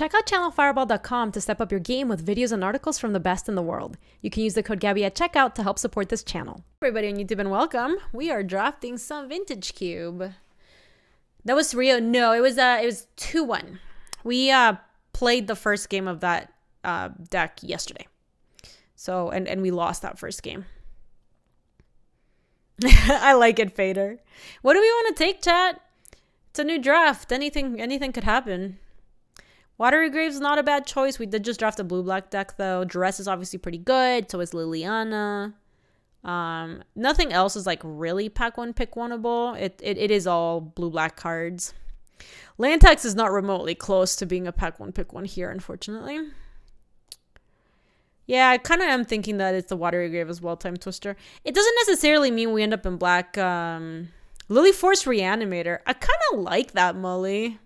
Check out channelfireball.com to step up your game with videos and articles from the best in the world. You can use the code Gaby at checkout to help support this channel. Everybody on YouTube and welcome. We are drafting some vintage cube. That was Rio. No, it was 2-1. We played the first game of that deck yesterday. So and we lost that first game. I like it, Fader. What do we want to take, chat? It's a new draft. Anything could happen. Watery Grave's not a bad choice. We did just draft a blue-black deck, though. Dress is obviously pretty good. So is Liliana. Nothing else is, like, really pack one, pick one-able. It is all blue-black cards. Lantex is not remotely close to being a pack one, pick one here, unfortunately. Yeah, I kind of am thinking that it's the Watery Grave as well, Time Twister. It doesn't necessarily mean we end up in black. Lily Force Reanimator. I kind of like that, Molly.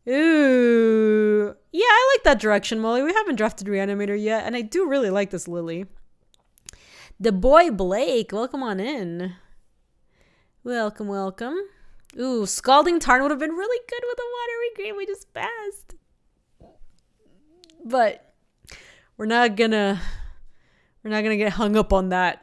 Ooh. Yeah, I like that direction, Molly. We haven't drafted Reanimator yet, and I do really like this Lily. The boy Blake, welcome on in. Welcome, welcome. Ooh, Scalding Tarn would have been really good with a Watery Grave. We just passed. But we're not gonna get hung up on that.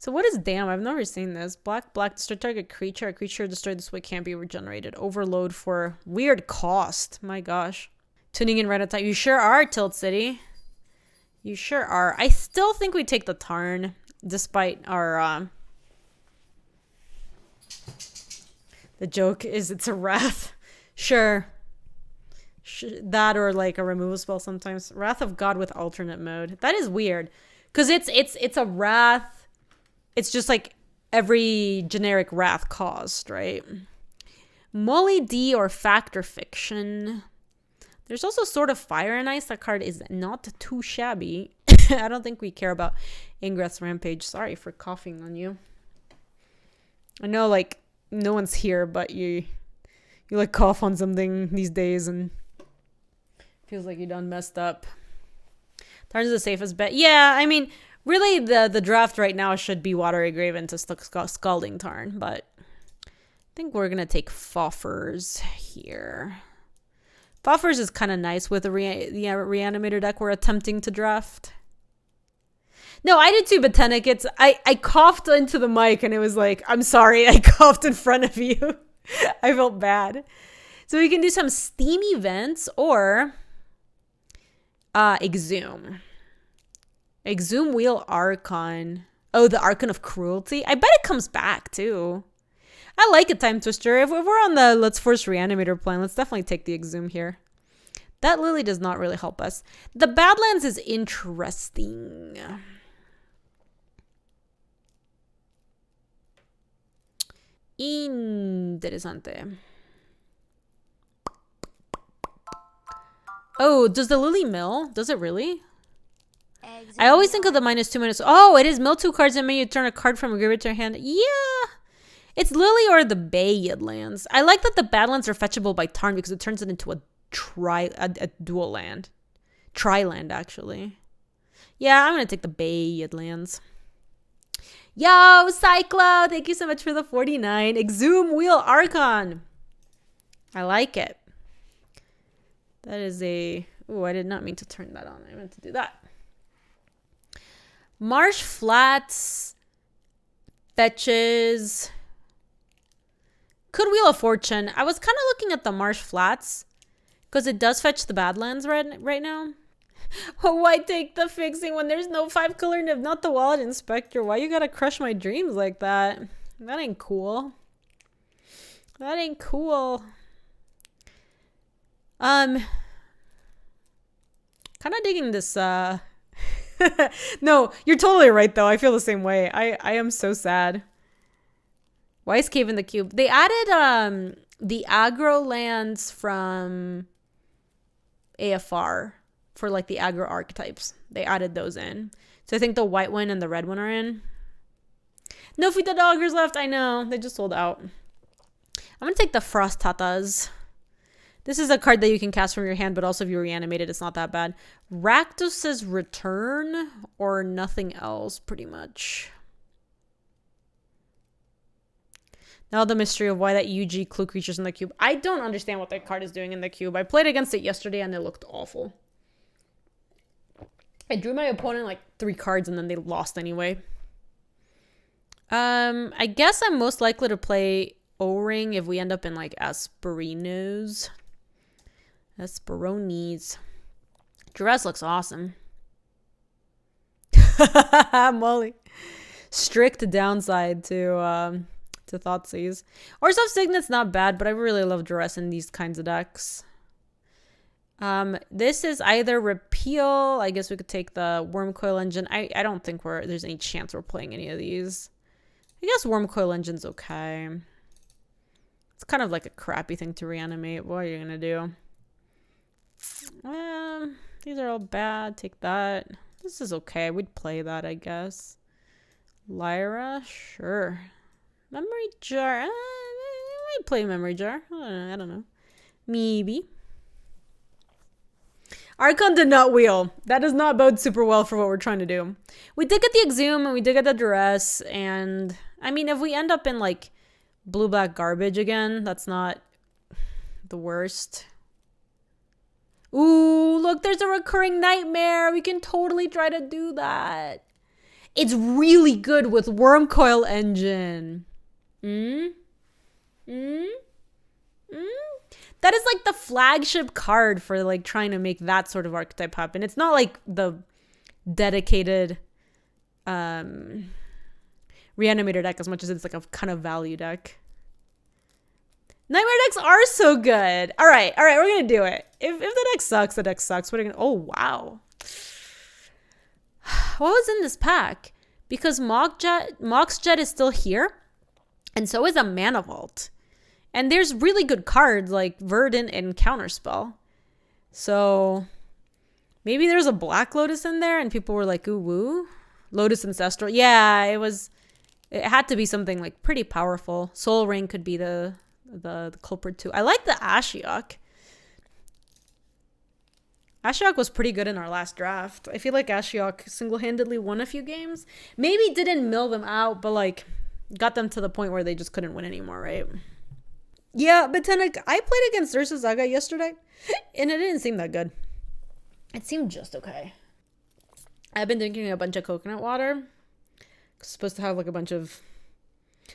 So what is damn? I've never seen this. Black, destroy target creature. A creature destroyed this way can't be regenerated. Overload for weird cost. My gosh. Tuning in right at time. You sure are, Tilt City. You sure are. I still think we take the Tarn, despite our the joke is it's a Wrath. Sure. That or like a removal spell sometimes. Wrath of God with alternate mode. That is weird. Because it's a Wrath. It's just like every generic Wrath cost, right? Molly D or Fact or Fiction. There's also Sword of Fire and Ice. That card is not too shabby. I don't think we care about Ingress Rampage. Sorry for coughing on you. I know, like, no one's here, but you like cough on something these days and feels like you done messed up. Tarn's the safest bet. Yeah, I mean, really, the draft right now should be Watery Grave into Scalding Tarn, but I think we're going to take Foffers here. Foffers is kind of nice with the Reanimator deck we're attempting to draft. No, I did too, Botanicus. I coughed into the mic and it was like, I'm sorry, I coughed in front of you. I felt bad. So we can do some Steam events or Exhume. Exhume Wheel Archon. Oh, the Archon of Cruelty. I bet it comes back too. I like it, Time Twister. If we're on the Let's Force Reanimator plan, let's definitely take the Exhume here. That Lily does not really help us. The Badlands is interesting. Interesante. Oh, does the Lily mill? Does it really? I always think of the -2/-. Oh, it is mill 2 cards and may you turn a card from a graveyard to your hand. Yeah. It's Lily or the Bay lands. I like that the Badlands are fetchable by Tarn because it turns it into a dual land. Tri-land, actually. Yeah, I'm going to take the Bay lands. Yo, Cyclo, thank you so much for the 49. Exhume Wheel Archon. I like it. That is a... Oh, I did not mean to turn that on. I meant to do that. Marsh Flats. Fetches. Could Wheel of Fortune. I was kind of looking at the Marsh Flats. Because it does fetch the Badlands right now. Why take the fixing when there's no 5-color nib? Not the Wallet Inspector. Why you gotta crush my dreams like that? That ain't cool. That ain't cool. Kind of digging this, No, you're totally right, though. I feel the same way. I am so sad. Wise Cave in the Cube. They added, the aggro lands from AFR for, like, the aggro archetypes. They added those in. So I think the white one and the red one are in. No Fita Doggers left. I know. They just sold out. I'm going to take the Frost Tatas. This is a card that you can cast from your hand, but also if you reanimate it, it's not that bad. Rakdos' Return or nothing else, pretty much. Now the mystery of why that UG clue creature's in the cube. I don't understand what that card is doing in the cube. I played against it yesterday and it looked awful. I drew my opponent like 3 cards and then they lost anyway. I guess I'm most likely to play O-Ring if we end up in like Asperinos. Asperonis. Duress looks awesome. Molly. Strict downside to Thoughtseize. Or Signet's not bad, but I really love Duress in these kinds of decks. This is either repeal. I guess we could take the Wormcoil Engine. I don't think there's any chance we're playing any of these. I guess Wormcoil Engine's okay. It's kind of like a crappy thing to reanimate. What are you gonna do? These are all bad. Take that. This is okay. We'd play that, I guess. Lyra? Sure. Memory Jar? I might play Memory Jar. I don't know. Maybe. Archon did not wheel. That does not bode super well for what we're trying to do. We did get the Exhume and we did get the Duress. And, I mean, if we end up in, like, blue-black garbage again, that's not the worst. Ooh, look, there's a recurring nightmare. We can totally try to do that. It's really good with Wormcoil Engine. That is like the flagship card for like trying to make that sort of archetype happen. It's not like the dedicated reanimator deck as much as it's like a kind of value deck. Nightmare decks are so good. All right, we're gonna do it. If the deck sucks, the deck sucks. What are you gonna? Oh wow. What was in this pack? Because Mox Jet is still here, and so is a Mana Vault. And there's really good cards like Verdant and Counterspell. So maybe there's a Black Lotus in there, and people were like, "Ooh woo, Lotus Ancestral." Yeah, it had to be something like pretty powerful. Soul Ring could be the culprit too. I like the Ashiok. Ashiok was pretty good in our last draft. I feel like Ashiok single-handedly won a few games. Maybe didn't mill them out, but like got them to the point where they just couldn't win anymore, right? Yeah, but I played against Ursa Zaga yesterday, and it didn't seem that good. It seemed just okay. I've been drinking a bunch of coconut water. It's supposed to have like a bunch of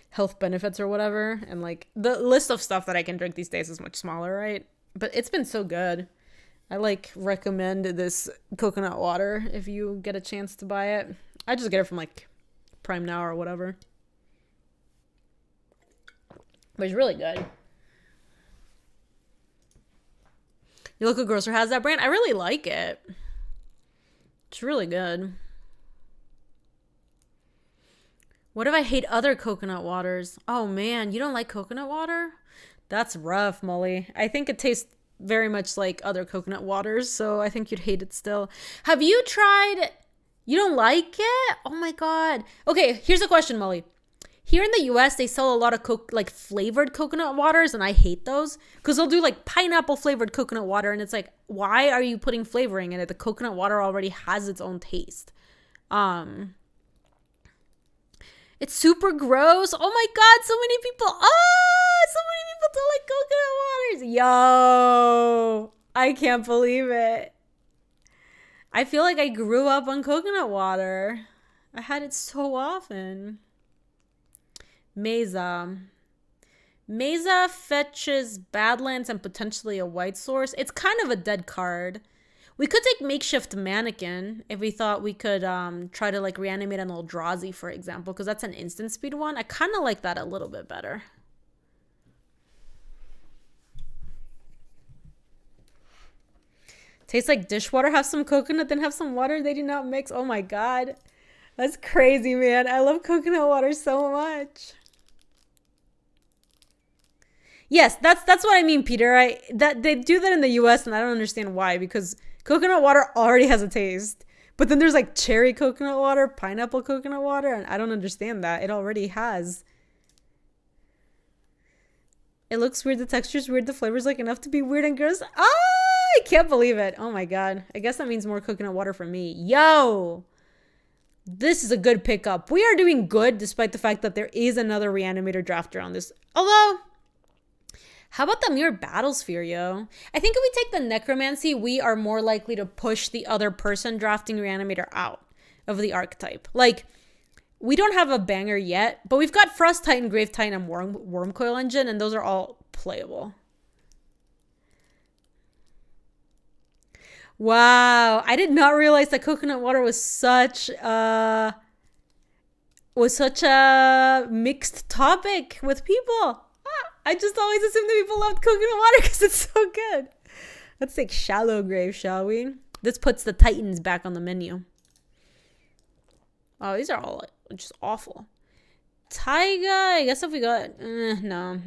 health benefits or whatever, and like the list of stuff that I can drink these days is much smaller, right? But it's been so good. I like recommend this coconut water if you get a chance to buy it. I just get it from like Prime Now or whatever. But it's really good. Your local grocer has that brand. I really like it. It's really good. What if I hate other coconut waters? Oh man, you don't like coconut water? That's rough, Molly. I think it tastes very much like other coconut waters, so I think you'd hate it still. Have you tried... You don't like it? Oh my god. Okay, here's a question, Molly. Here in the US, they sell a lot of flavored coconut waters, and I hate those. Because they'll do like pineapple flavored coconut water, and it's like, why are you putting flavoring in it? The coconut water already has its own taste. It's super gross. Oh my god, so many people. So many people don't like coconut waters. Yo, I can't believe it. I feel like I grew up on coconut water. I had it so often. Mesa. Mesa fetches Badlands and potentially a white source. It's kind of a dead card. We could take Makeshift Mannequin if we thought we could try to like reanimate an Eldrazi, for example, because that's an instant speed one. I kind of like that a little bit better. Tastes like dishwater. Have some coconut, then have some water. They do not mix. Oh my god. That's crazy, man. I love coconut water so much. Yes, that's what I mean, Peter. That they do that in the US, and I don't understand why, because coconut water already has a taste. But then there's like cherry coconut water, pineapple coconut water, and I don't understand that. It already has. It looks weird, the texture's weird, the flavor's like enough to be weird and gross. I can't believe it. Oh my god. I guess that means more coconut water for me. Yo! This is a good pickup. We are doing good despite the fact that there is another reanimator draft around this. Although, how about the Mirror Battlesphere, yo? I think if we take the Necromancy, we are more likely to push the other person drafting Reanimator out of the archetype. Like, we don't have a banger yet, but we've got Frost Titan, Grave Titan, and Wormcoil Engine, and those are all playable. Wow, I did not realize that coconut water was such a mixed topic with people. I just always assumed that people loved coconut water because it's so good. Let's take Shallow Grave, shall we? This puts the Titans back on the menu. Oh, these are all just awful. Taiga, I guess if we got... no.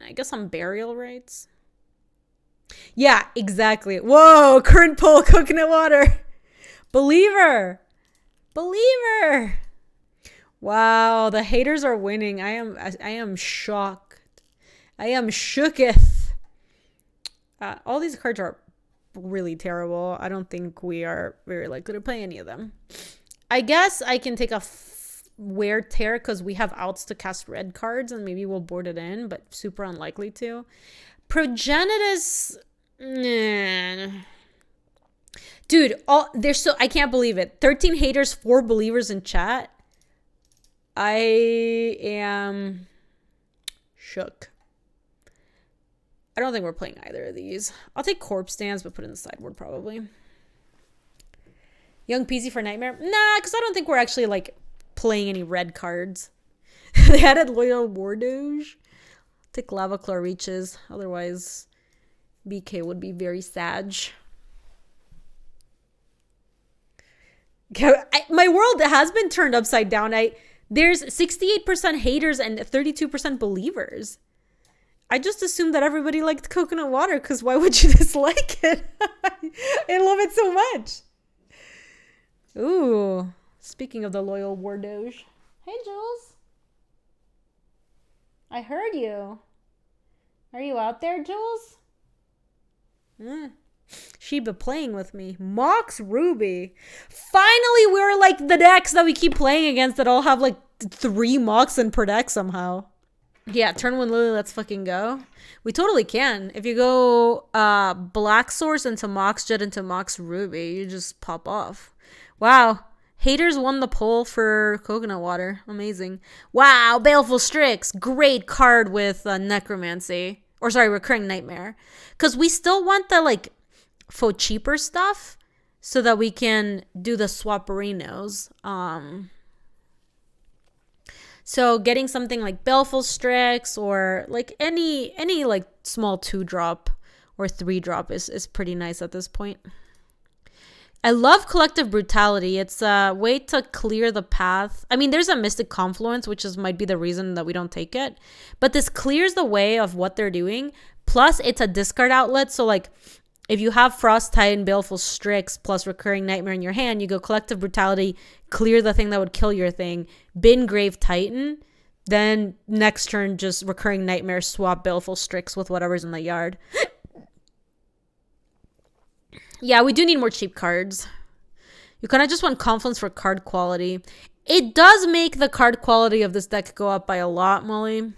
I guess on Burial Rites. Yeah, exactly. Whoa, current poll, coconut water. Believer. Wow, the haters are winning. I am shocked. I am shooketh. All these cards are really terrible. I don't think we are very likely to play any of them. I guess I can take a Wear Tear because we have outs to cast red cards and maybe we'll board it in, but super unlikely to. Progenitus, dude, I can't believe it. 13 haters, 4 believers in chat. I am shook. I don't think we're playing either of these. I'll take Corpse Dance, but put it in the sideboard probably. Young Peasy for Nightmare? Nah, because I don't think we're actually like playing any red cards. They added Loyal War Doge. Take Lava Claw Reaches. Otherwise, BK would be very sad. My world has been turned upside down. There's 68% haters and 32% believers. I just assumed that everybody liked coconut water because why would you dislike it? I love it so much. Ooh, speaking of the Loyal War Doge. Hey, Jules. I heard you. Are you out there, Jules? Sheba playing with me. Mox Ruby. Finally, we're like the decks that we keep playing against that all have like 3 Mox in per deck somehow. Yeah, turn 1 Lily, let's fucking go. We totally can. If you go Black Source into Mox Jet into Mox Ruby, you just pop off. Wow. Haters won the poll for coconut water. Amazing. Wow, Baleful Strix. Great card with Necromancy. Or sorry, Recurring Nightmare. Because we still want the like faux cheaper stuff so that we can do the Swapperinos. So getting something like Baleful Strix or like any like small 2-drop or 3-drop is pretty nice at this point. I love Collective Brutality. It's a way to clear the path. I mean, there's a Mystic Confluence, which might be the reason that we don't take it. But this clears the way of what they're doing. Plus, it's a discard outlet. So, like, if you have Frost Titan, Baleful Strix, plus Recurring Nightmare in your hand, you go Collective Brutality, clear the thing that would kill your thing, bin Grave Titan, then next turn, just Recurring Nightmare, swap Baleful Strix with whatever's in the yard. Yeah, we do need more cheap cards. You kind of just want Confluence for card quality. It does make the card quality of this deck go up by a lot, Molly.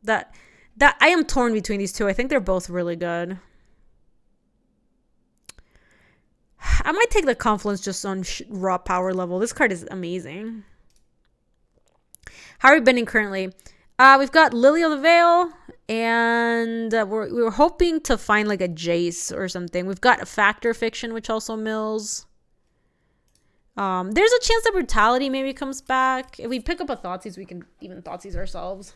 That I am torn between these two. I think they're both really good. I might take the Confluence just on raw power level. This card is amazing. How are we bending currently? We've got Lily of the Veil, and we were hoping to find like a Jace or something. We've got a Factor Fiction, which also mills. There's a chance that Brutality maybe comes back. If we pick up a Thoughtseize, we can even Thoughtseize ourselves.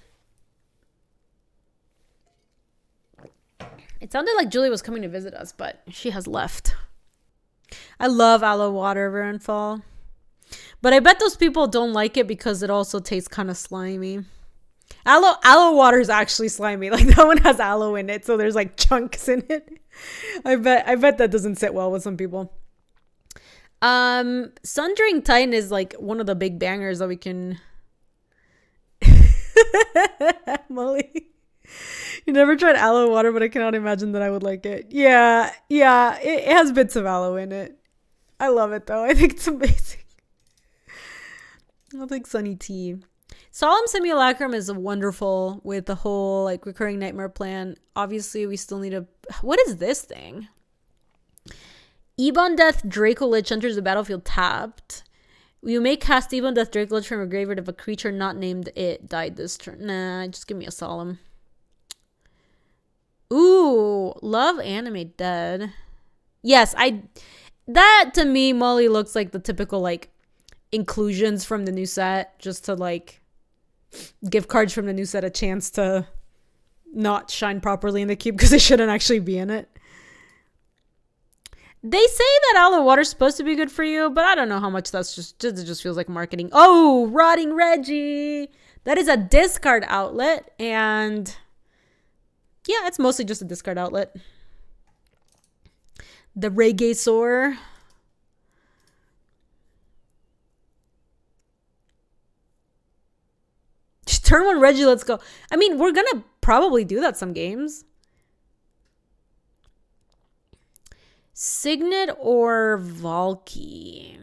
It sounded like Julie was coming to visit us, but she has left. I love Aloe Water Veranfall. But I bet those people don't like it because it also tastes kind of slimy. Aloe water is actually slimy. Like that one has aloe in it, so there's like chunks in it. I bet that doesn't sit well with some people. Sundering Titan is like one of the big bangers that we can. Molly, you never tried aloe water, but I cannot imagine that I would like it. Yeah, it has bits of aloe in it. I love it though. I think it's amazing. I'll take Sunny Tea. Solemn Simulacrum is wonderful with the whole like recurring nightmare plan. Obviously, we still need to. What is this thing? Ebon Death Draco Lich enters the battlefield tapped. You may cast Ebon Death Draco Lich from a graveyard if a creature not named it died this turn. Nah, just give me a Solemn. Ooh, love Animate Dead. Yes, that to me, Molly, looks like the typical like inclusions from the new set, just to like give cards from the new set a chance to not shine properly in the cube because they shouldn't actually be in it. They say that Outlet Water's supposed to be good for you, but I don't know how much that's just it just feels like marketing. Oh, Rotting Reggie. That is a discard outlet, and yeah, it's mostly just a discard outlet. The Regasaur. Turn 1 Reggie, let's go. I mean, we're gonna probably do that some games. Signet or Valky?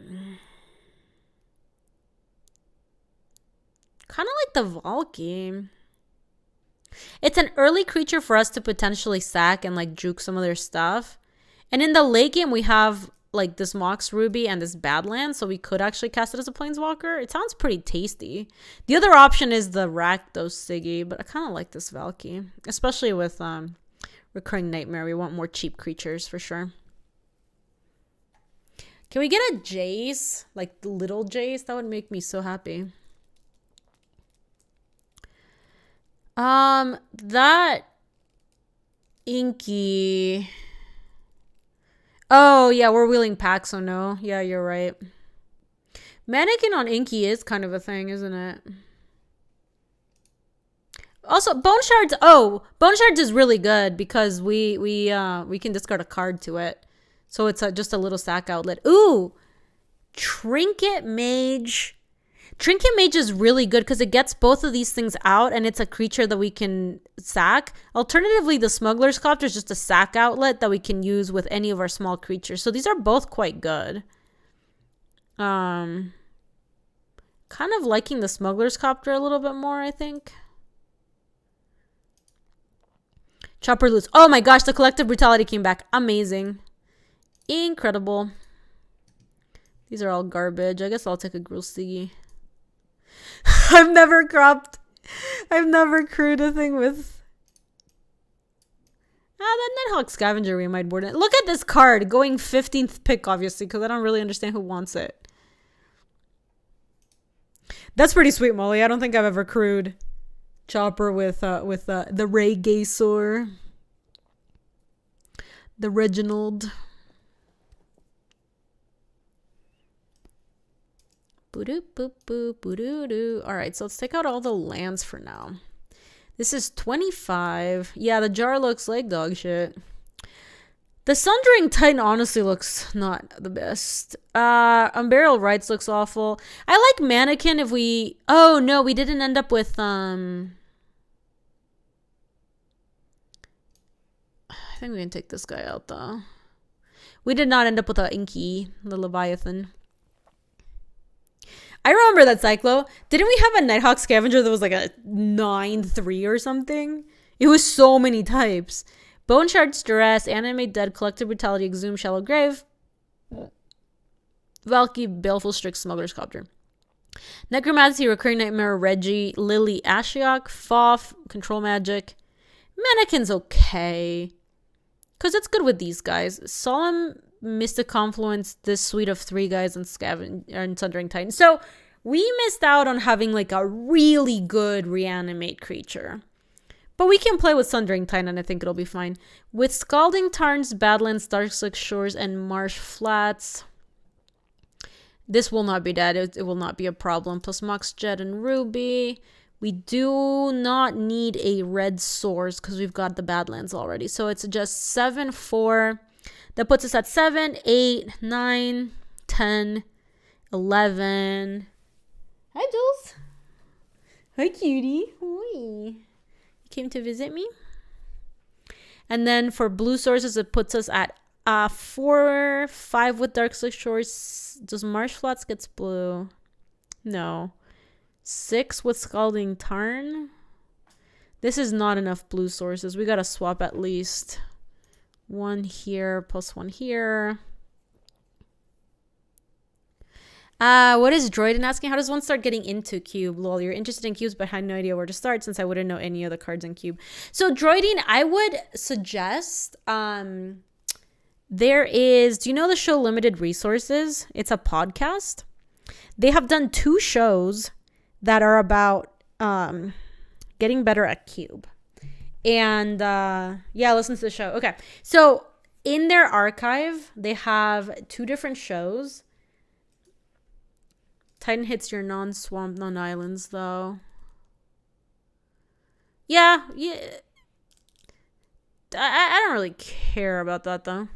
Kind of like the Valky. It's an early creature for us to potentially sack and like juke some of their stuff. And in the late game, we have like this Mox Ruby and this Badland, so we could actually cast it as a Planeswalker. It sounds pretty tasty. The other option is the Rakdos Siggy, but I kind of like this Valky, especially with Recurring Nightmare. We want more cheap creatures for sure. Can we get a Jace? Like the little Jace? That would make me so happy. That Inky. Oh, yeah, we're wheeling packs, so no. Yeah, you're right. Mannequin on Inky is kind of a thing, isn't it? Also, Bone Shards. Oh, Bone Shards is really good because we can discard a card to it. So it's just a little sack outlet. Ooh, Trinket Mage. Trinket Mage is really good because it gets both of these things out and it's a creature that we can sack. Alternatively, the Smuggler's Copter is just a sack outlet that we can use with any of our small creatures. So these are both quite good. Kind of liking the Smuggler's Copter a little bit more, I think. Chopper Loose. Oh my gosh, the Collective Brutality came back. Amazing. Incredible. These are all garbage. I guess I'll take a Gruul Siggy. I've never crewed a thing with that Nighthawk Scavenger we might board it. Look at this card going 15th pick, obviously, because I don't really understand who wants it. That's pretty sweet, Molly. I don't think I've ever crewed Chopper with the Regasaur, the Reginald. Alright, so let's take out all the lands for now. This is 25. Yeah, the jar looks like dog shit. The Sundering Titan honestly looks not the best. Unburial Rites looks awful. I like Mannequin if we... Oh, no, we didn't end up with... I think we can take this guy out, though. We did not end up with a Inky, the Leviathan. I remember that Cyclo. Didn't we have a Nighthawk Scavenger that was like a 9/3 or something? It was so many types. Bone Shards, Duress, Animate Dead, Collective Brutality, Exhume, Shallow Grave, Valky, Baleful Strix, Smuggler's Copter. Necromancy, Recurring Nightmare, Reggie, Lily, Ashiok, Foff, Control Magic. Mannequin's okay. Because it's good with these guys. Solemn, Mystic Confluence, this suite of 3 guys, and and Sundering Titan. So we missed out on having like a really good reanimate creature. But we can play with Sundering Titan and I think it'll be fine. With Scalding Tarns, Badlands, Darkslick Shores, and Marsh Flats, this will not be dead. It will not be a problem. Plus Mox Jet and Ruby. We do not need a red source because we've got the Badlands already. So it's just 7/4. That puts us at 7, 8, 9, 10, 11. Hi, Jules. Hi, cutie. Hi. You came to visit me? And then for blue sources, it puts us at 4, 5 with Darkslick Shores. Does Marsh Flats gets blue? No. 6 with Scalding Tarn. This is not enough blue sources. We gotta swap at least 1 here plus 1 here. What is Droiden asking? How does one start getting into Cube? Lol, you're interested in cubes, but had no idea where to start since I wouldn't know any of the cards in Cube. So Droiding, I would suggest, there is, do you know the show Limited Resources? It's a podcast. They have done 2 shows that are about getting better at Cube. And yeah, listen to the show. Okay. So in their archive, they have 2 different shows. Titan hits your non-swamp, non-islands, though. Yeah. I don't really care about that, though.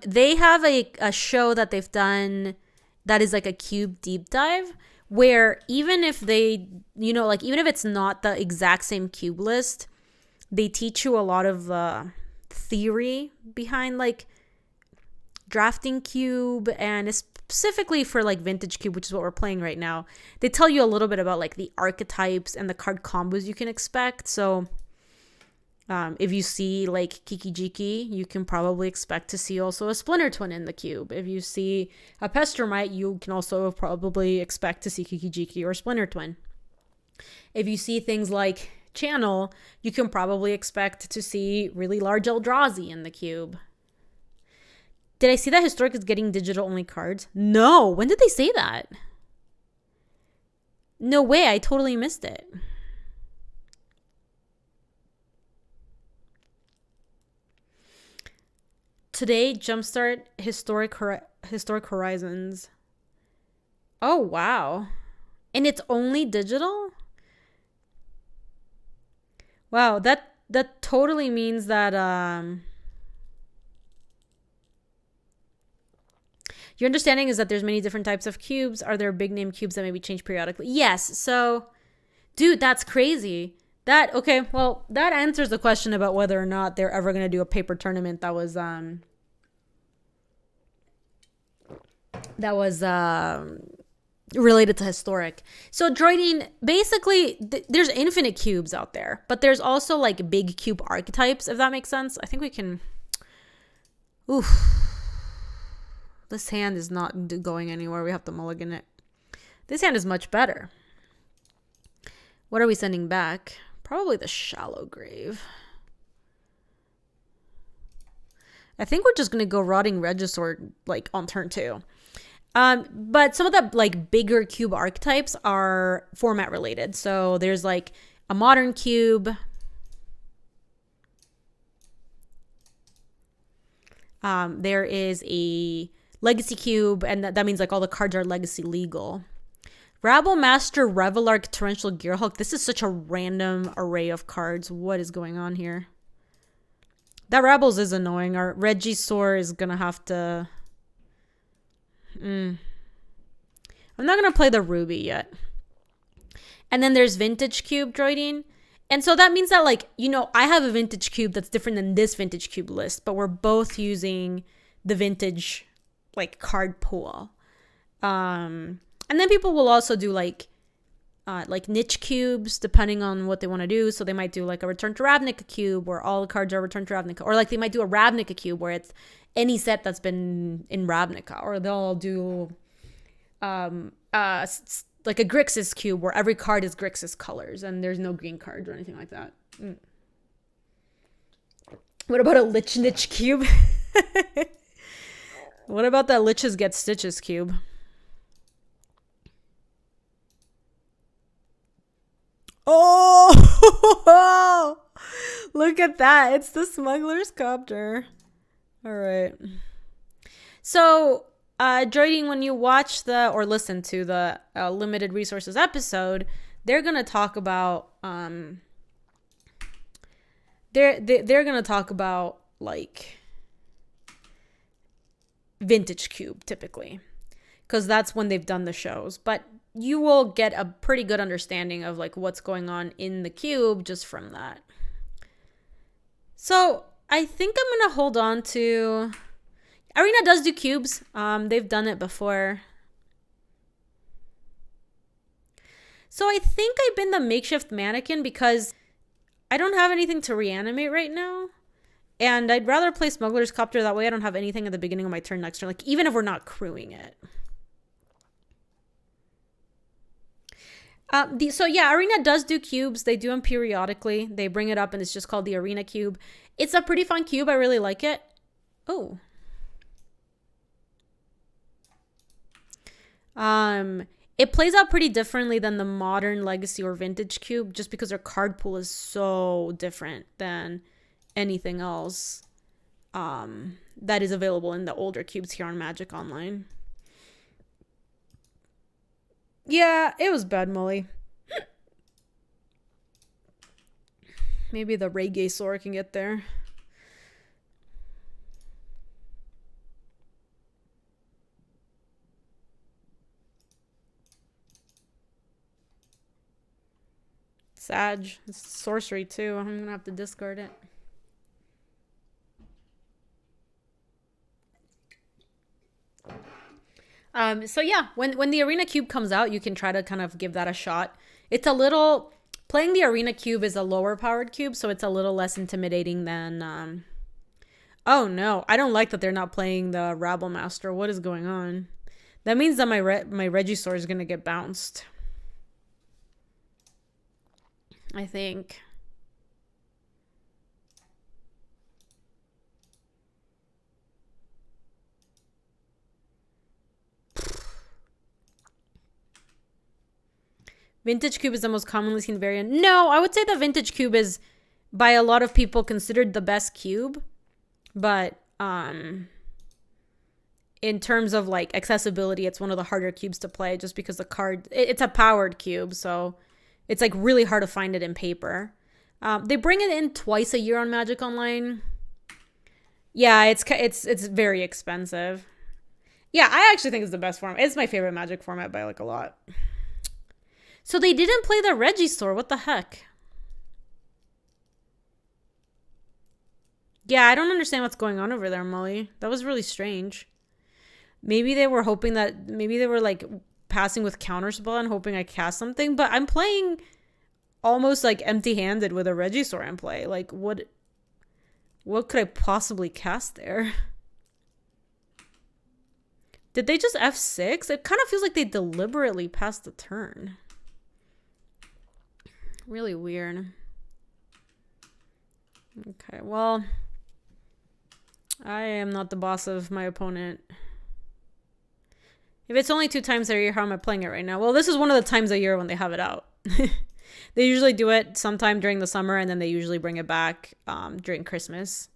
They have a show that they've done that is like a Cube deep dive, where even if they, like even if it's not the exact same Cube list, they teach you a lot of theory behind like drafting Cube, and specifically for like Vintage Cube, which is what we're playing right now. They tell you a little bit about like the archetypes and the card combos you can expect. So if you see like Kiki Jiki, you can probably expect to see also a Splinter Twin in the Cube. If you see a Pestermite, you can also probably expect to see Kiki Jiki or Splinter Twin. If you see things like Channel, you can probably expect to see really large Eldrazi in the Cube. Did I see that Historic is getting digital only cards? No. When did they say that? No way. I totally missed it. Today, Jumpstart Historic Horizons. Oh, wow. And it's only digital? Wow, that totally means that your understanding is that there's many different types of cubes. Are there big name cubes that maybe change periodically? Yes. So, dude, that's crazy. That answers the question about whether or not they're ever going to do a paper tournament that was related to Historic. So Droiding, basically, there's infinite cubes out there, but there's also like big cube archetypes, if that makes sense. I think we can... Oof. This hand is not going anywhere. We have to mulligan it. This hand is much better. What are we sending back? Probably the Shallow Grave. I think we're just going to go Rotting Regisword like on turn 2. But some of the like bigger cube archetypes are format related. So there's like a modern cube. There is a legacy cube, and that means like all the cards are legacy legal. Rabble Master, Revelark, Torrential Gearhulk. This is such a random array of cards. What is going on here? That Rabbles is annoying. Our Regisaur is going to have to... I'm not going to play the Ruby yet. And then there's Vintage Cube Droiding. And so that means that, like, I have a Vintage Cube that's different than this Vintage Cube list, but we're both using the Vintage, like, card pool. And then people will also do, like niche cubes, depending on what they want to do. So they might do, like, a Return to Ravnica cube where all the cards are Return to Ravnica. Or, like, they might do a Ravnica cube where it's any set that's been in Ravnica. Or they'll do... like a Grixis cube where every card is Grixis colors and there's no green cards or anything like that. What about a Lich Niche cube? What about that Liches Get Stitches cube? Oh! Look at that. It's the Smuggler's Copter. All right. So... Droiding, when you watch or listen to the Limited Resources episode, they're gonna talk about they're gonna talk about like Vintage Cube typically, because that's when they've done the shows. But you will get a pretty good understanding of like what's going on in the cube just from that. So I think I'm gonna hold on to. Arena does do cubes. They've done it before. So I think I've been the makeshift mannequin because I don't have anything to reanimate right now. And I'd rather play Smuggler's Copter. That way I don't have anything at the beginning of my turn next turn. Like, even if we're not crewing it. So yeah, Arena does do cubes. They do them periodically. They bring it up and it's just called the Arena Cube. It's a pretty fun cube. I really like it. Oh. It plays out pretty differently than the modern Legacy or Vintage cube just because their card pool is so different than anything else that is available in the older cubes here on Magic Online. Yeah, it was bad, Molly. Maybe the Regisaur can get there. Sag. It's sorcery too. I'm gonna have to discard it. So yeah, when the Arena Cube comes out, you can try to kind of give that a shot. It's a little... Playing the Arena Cube is a lower powered cube, so it's a little less intimidating than... Oh no, I don't like that they're not playing the Rabble Master. What is going on? That means that my Regisaur is gonna get bounced. I think. Vintage cube is the most commonly seen variant. No, I would say the vintage cube is by a lot of people considered the best cube. But in terms of like accessibility, it's one of the harder cubes to play just because the card, it's a powered cube, so it's like really hard to find it in paper. They bring it in twice a year on Magic Online. Yeah, it's very expensive. Yeah, I actually think it's the best format. It's my favorite Magic format by like a lot. So they didn't play the Regisaur. What the heck? Yeah, I don't understand what's going on over there, Molly. That was really strange. Maybe they were hoping that... Maybe they were like passing with Counterspell and hoping I cast something. But I'm playing almost like empty-handed with a Regisaur in play. Like, what could I possibly cast there? Did they just F6? It kind of feels like they deliberately passed the turn. Really weird. Okay, well, I am not the boss of my opponent. If it's only 2 times a year, how am I playing it right now? Well, this is one of the times a year when they have it out. They usually do it sometime during the summer, and then they usually bring it back during Christmas.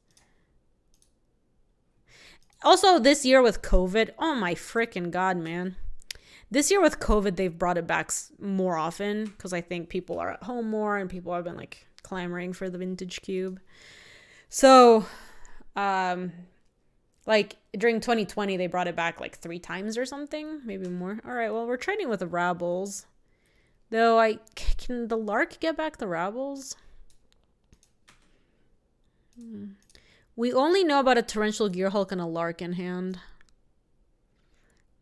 Also, this year with COVID, oh my freaking God, man. This year with COVID, they've brought it back more often because I think people are at home more and people have been like clamoring for the vintage cube. So, like during 2020, they brought it back like 3 times or something, maybe more. All right, well, we're trading with the Rabbles. Though, can the Lark get back the Rabbles? We only know about a Torrential Gearhulk and a Lark in hand.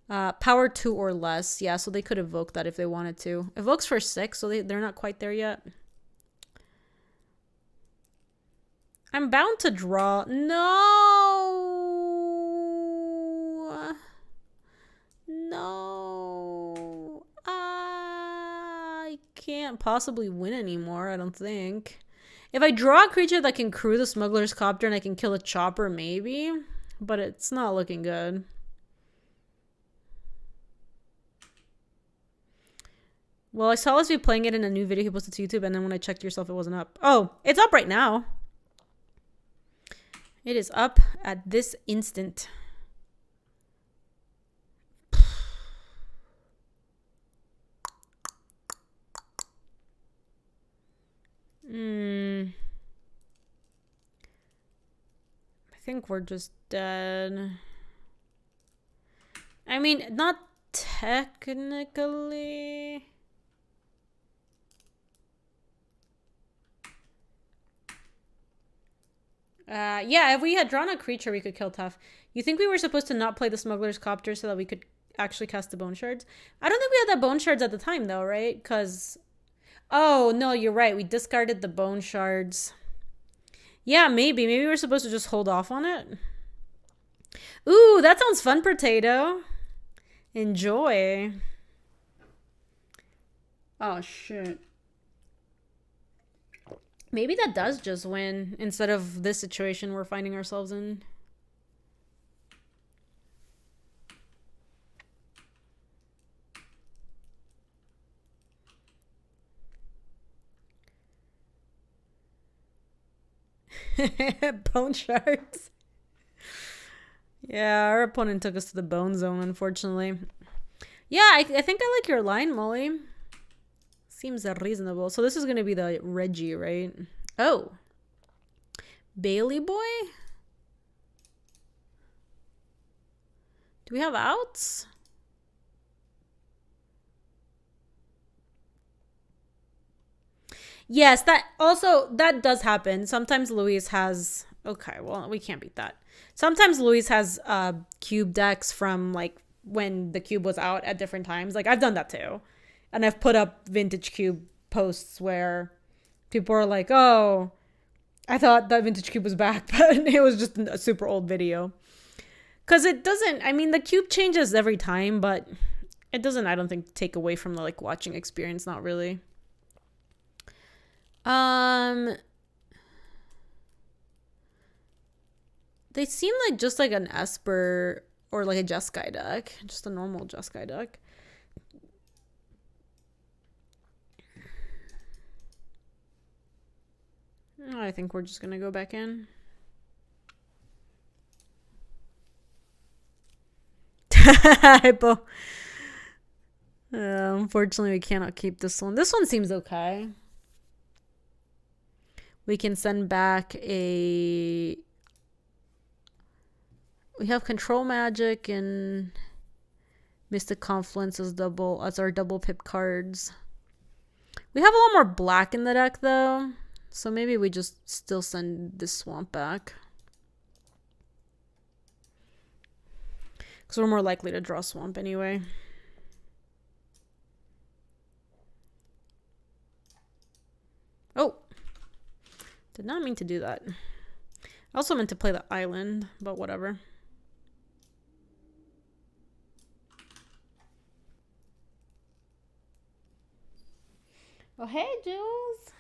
Power 2 or less. Yeah, so they could evoke that if they wanted to. Evokes for 6, so they're not quite there yet. I'm bound to draw. No! No! I can't possibly win anymore, I don't think. If I draw a creature that can crew the Smuggler's Copter and I can kill a Chopper, maybe. But it's not looking good. Well, I saw Leslie playing it in a new video he posted to YouTube, and then when I checked yourself, it wasn't up. Oh, it's up right now. It is up at this instant. I think we're just dead. I mean, not technically. Yeah, if we had drawn a creature, we could kill tough. You think we were supposed to not play the Smuggler's Copter so that we could actually cast the Bone Shards? I don't think we had the Bone Shards at the time, though, right? Because... Oh, no, you're right. We discarded the Bone Shards. Yeah, maybe. Maybe we're supposed to just hold off on it. Ooh, that sounds fun, Potato. Enjoy. Oh, shit. Maybe that does just win instead of this situation we're finding ourselves in. Bone shards. Yeah, our opponent took us to the bone zone, unfortunately. Yeah, I think I like your line, Molly. Seems reasonable. So this is going to be the Reggie, right? Oh. Bailey boy? Do we have outs? Yes, that does happen. Sometimes Luis has... Okay, well, we can't beat that. Sometimes Luis has cube decks from, like, when the cube was out at different times. Like, I've done that too. And I've put up vintage cube posts where people are like, oh, I thought that vintage cube was back, but it was just a super old video. Because it doesn't... I mean, the cube changes every time, but it doesn't, I don't think, take away from the, like, watching experience. Not really. They seem like just like an Esper or like a Jeskai deck. Just a normal Jeskai deck. I think we're just gonna go back in. Hypo. Unfortunately, we cannot keep this one. This one seems okay. We can send back a... We have Control Magic and Mystic Confluence as our double pip cards. We have a lot more black in the deck though, so maybe we just still send this swamp back. Because we're more likely to draw swamp anyway. Oh! Did not mean to do that. I also meant to play the island, but whatever. Oh, hey, Jules.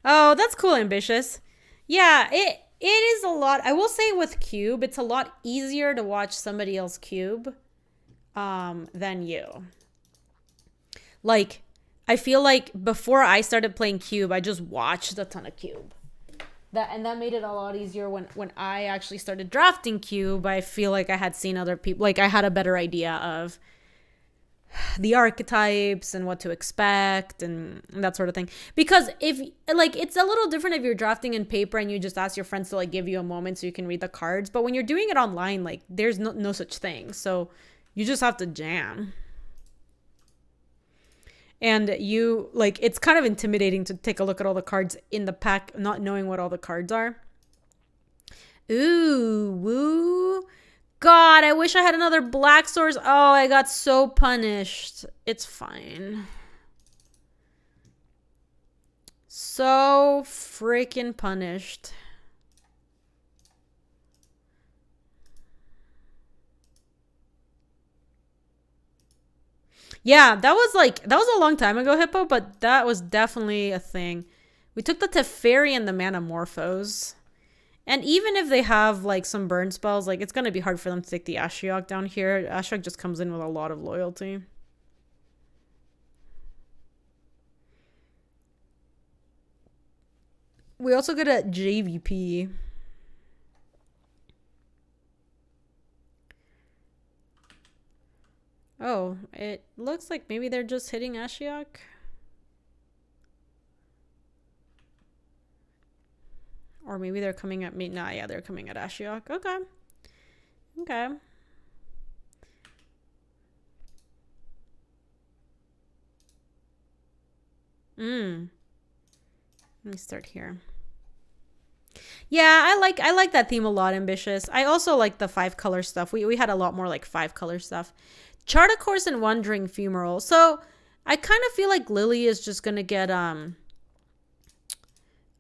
Oh, that's cool, Ambitious. Yeah, it is a lot. I will say with Cube, it's a lot easier to watch somebody else Cube than you. Like, I feel like before I started playing Cube, I just watched a ton of Cube. And that made it a lot easier when I actually started drafting Cube. I feel like I had seen other people, like I had a better idea of the archetypes and what to expect and that sort of thing. Because if like it's a little different if you're drafting in paper and you just ask your friends to like give you a moment so you can read the cards. But when you're doing it online, like there's no such thing. So you just have to jam. And you, like, it's kind of intimidating to take a look at all the cards in the pack, not knowing what all the cards are. Ooh, woo. God, I wish I had another Black Source. Oh, I got so punished. It's fine. So freaking punished. Yeah, that was a long time ago, Hippo, but that was definitely a thing. We took the Teferi and the Manamorphose. And even if they have, like, some burn spells, like, it's going to be hard for them to take the Ashiok down here. Ashiok just comes in with a lot of loyalty. We also get a JVP. Oh, it looks like maybe they're just hitting Ashiok. Or maybe they're coming at me. Nah, yeah, they're coming at Ashiok. Okay. Okay. Let me start here. Yeah, I like that theme a lot, Ambitious. I also like the 5-color stuff. We had a lot more like 5-color stuff. Chart a Course and Wandering Funeral. So I kind of feel like Lily is just gonna get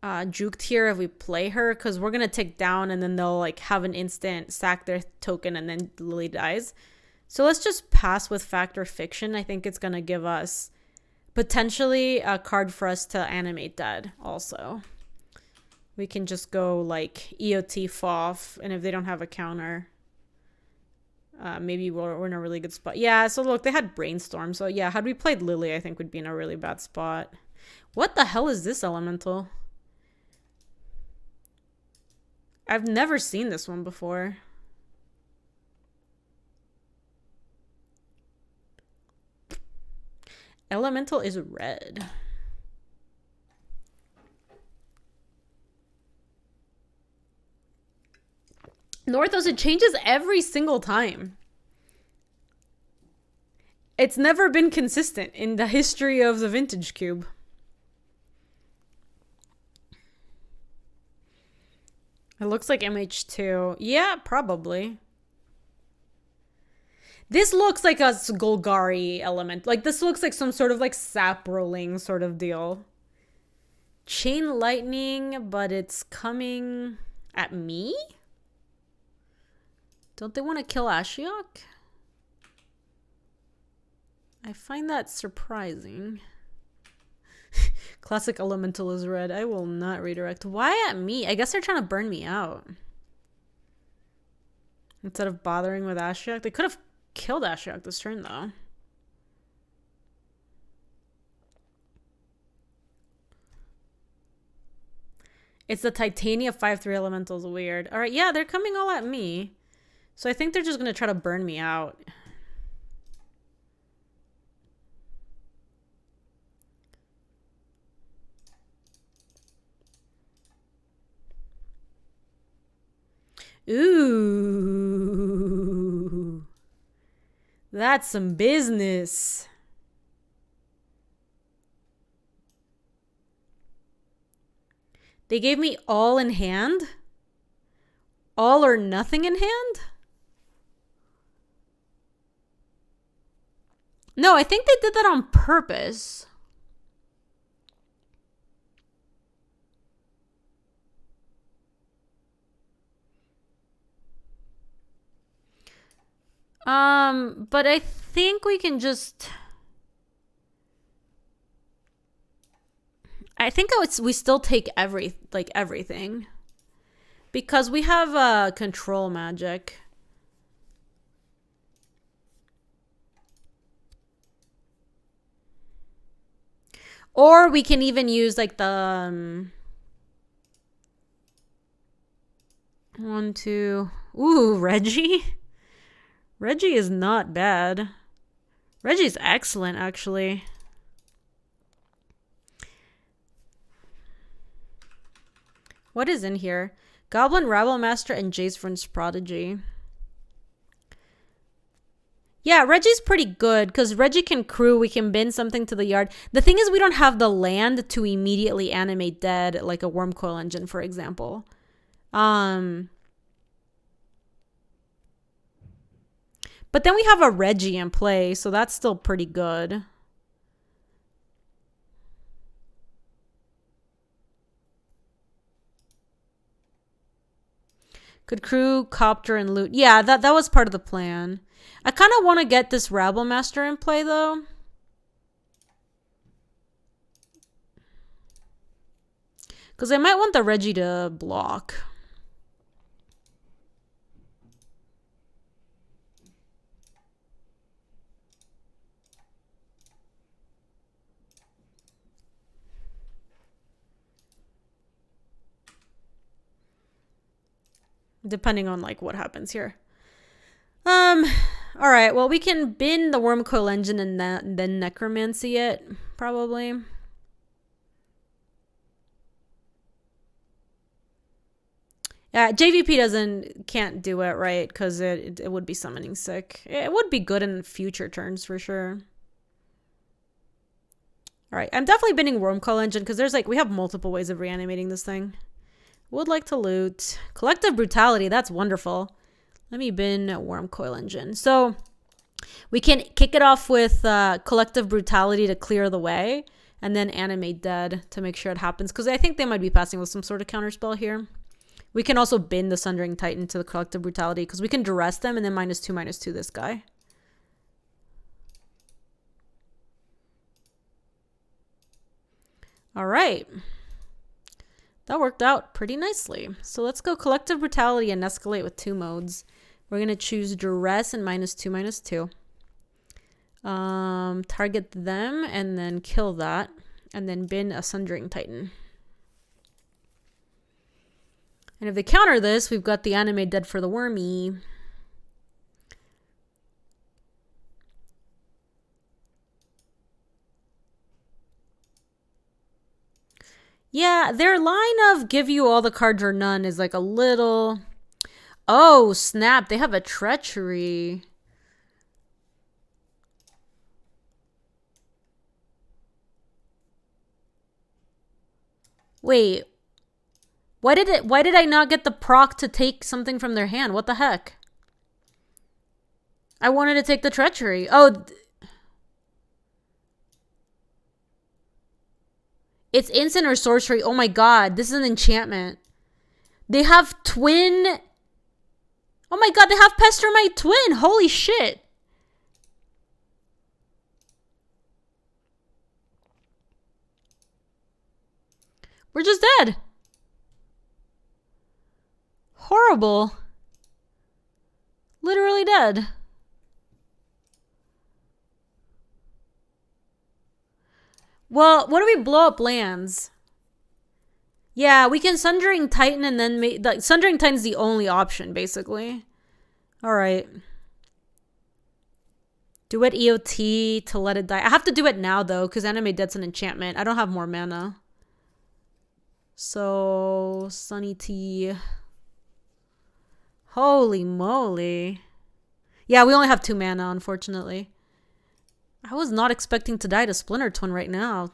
juked here if we play her, because we're gonna take down and then they'll like have an instant sack their token and then Lily dies. So let's just pass with Fact or Fiction. I think it's gonna give us potentially a card for us to animate dead also. We can just go like EOT FOF, and if they don't have a counter, maybe we're in a really good spot. Yeah, so look, they had Brainstorm. So yeah, had we played Lily, I think we'd be in a really bad spot. What the hell is this elemental? I've never seen this one before. Elemental is red. Northos, it changes every single time. It's never been consistent in the history of the Vintage Cube. It looks like MH2. Yeah, probably. This looks like a Golgari element. Like, this looks like some sort of like sap rolling sort of deal. Chain Lightning, but it's coming at me? Don't they want to kill Ashiok? I find that surprising. Classic Elemental is red. I will not redirect. Why at me? I guess they're trying to burn me out. Instead of bothering with Ashiok. They could have killed Ashiok this turn, though. It's the Titania 5/3 Elementals. Weird. Alright, yeah, they're coming all at me. So I think they're just going to try to burn me out. Ooh. That's some business. They gave me all in hand? All or nothing in hand? No, I think they did that on purpose. But I think we can just... I think we still take everything. Because we have control magic. Or we can even use like the 1, 2. Ooh, Reggie. Reggie is not bad. Reggie's excellent, actually. What is in here? Goblin Rabble Master and Jace Vryn's Prodigy. Yeah, Reggie's pretty good because Reggie can crew. We can bin something to the yard. The thing is, we don't have the land to immediately animate dead, like a Wormcoil Engine, for example. But then we have a Reggie in play, so that's still pretty good. Could crew, copter, and loot. Yeah, that was part of the plan. I kind of want to get this Rabble Master in play, though. Because I might want the Reggie to block. Depending on like what happens here. All right, well, we can bin the Wormcoil Engine and then Necromancy it, probably. Yeah, JVP can't do it, right? Because it would be summoning sick. It would be good in future turns for sure. All right, I'm definitely binning Wormcoil Engine because we have multiple ways of reanimating this thing. Would like to loot. Collective Brutality, that's wonderful. Let me bin Wormcoil Engine. So we can kick it off with Collective Brutality to clear the way, and then Animate Dead to make sure it happens, because I think they might be passing with some sort of counterspell here. We can also bin the Sundering Titan to the Collective Brutality, because we can duress them and then -2/-2 this guy. All right. That worked out pretty nicely. So let's go Collective Brutality and escalate with 2 modes. We're going to choose Duress and -2/-2. Target them and then kill that. And then bin a Sundering Titan. And if they counter this, we've got the Animate Dead for the Wormy. Yeah, their line of give you all the cards or none is like a little... Oh, snap. They have a Treachery. Wait. Why did I not get the proc to take something from their hand? What the heck? I wanted to take the Treachery. Oh, it's instant or sorcery. Oh my god, this is an enchantment. They have twin. Oh my god, they have Pester my twin. Holy shit. We're just dead. Horrible. Literally dead. Well, what do we blow up lands? Yeah, we can Sundering Titan and then make... Sundering Titan's the only option, basically. Alright. Do it EOT to let it die. I have to do it now, though, because Animate Dead's an enchantment. I don't have more mana. So, Sunny T. Holy moly. Yeah, we only have 2 mana, unfortunately. I was not expecting to die to Splinter Twin right now.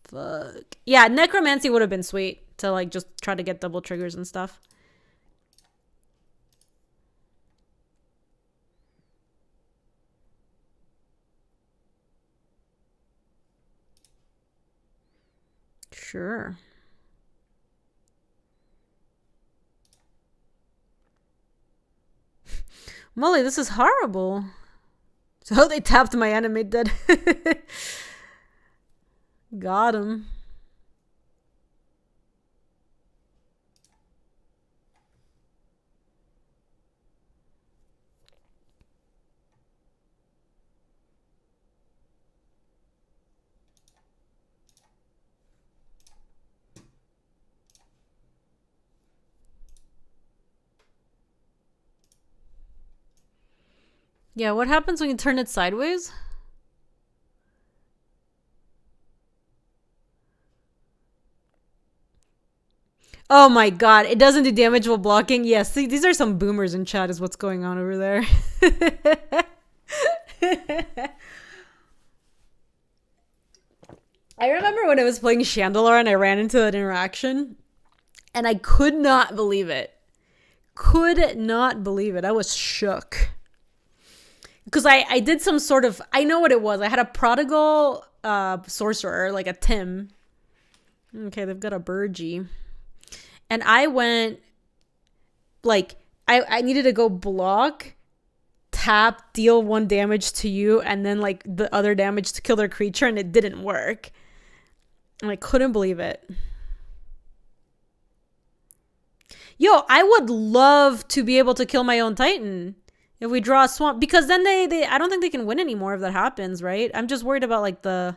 Fuck. Yeah, Necromancy would have been sweet to like just try to get double triggers and stuff. Sure. Molly, this is horrible. So they tapped my Animate Dead. Got him. Yeah, what happens when you turn it sideways? Oh my god, it doesn't do damage while blocking? Yes, see, these are some boomers in chat is what's going on over there. I remember when I was playing Chandelure and I ran into that interaction and I could not believe it. Could not believe it. I was shook. Because I did some sort of... I know what it was. I had a prodigal sorcerer, like a Tim. Okay, they've got a Burgie. And I went... Like, I needed to go block, tap, deal 1 damage to you, and then, like, the other damage to kill their creature, and it didn't work. And I couldn't believe it. Yo, I would love to be able to kill my own Titan. If we draw a swamp, because then they I don't think they can win anymore if that happens, right? I'm just worried about like the...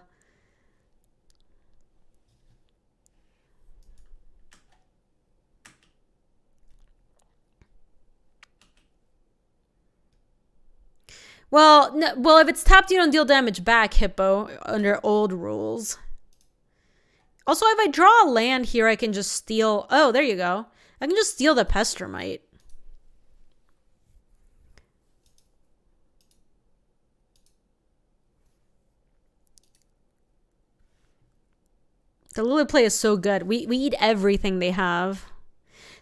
Well, no, well, if it's tapped, you don't deal damage back, Hippo, under old rules. Also, if I draw a land here, I can just steal... Oh, there you go. I can just steal the Pestermite. The Lily play is so good. We eat everything they have.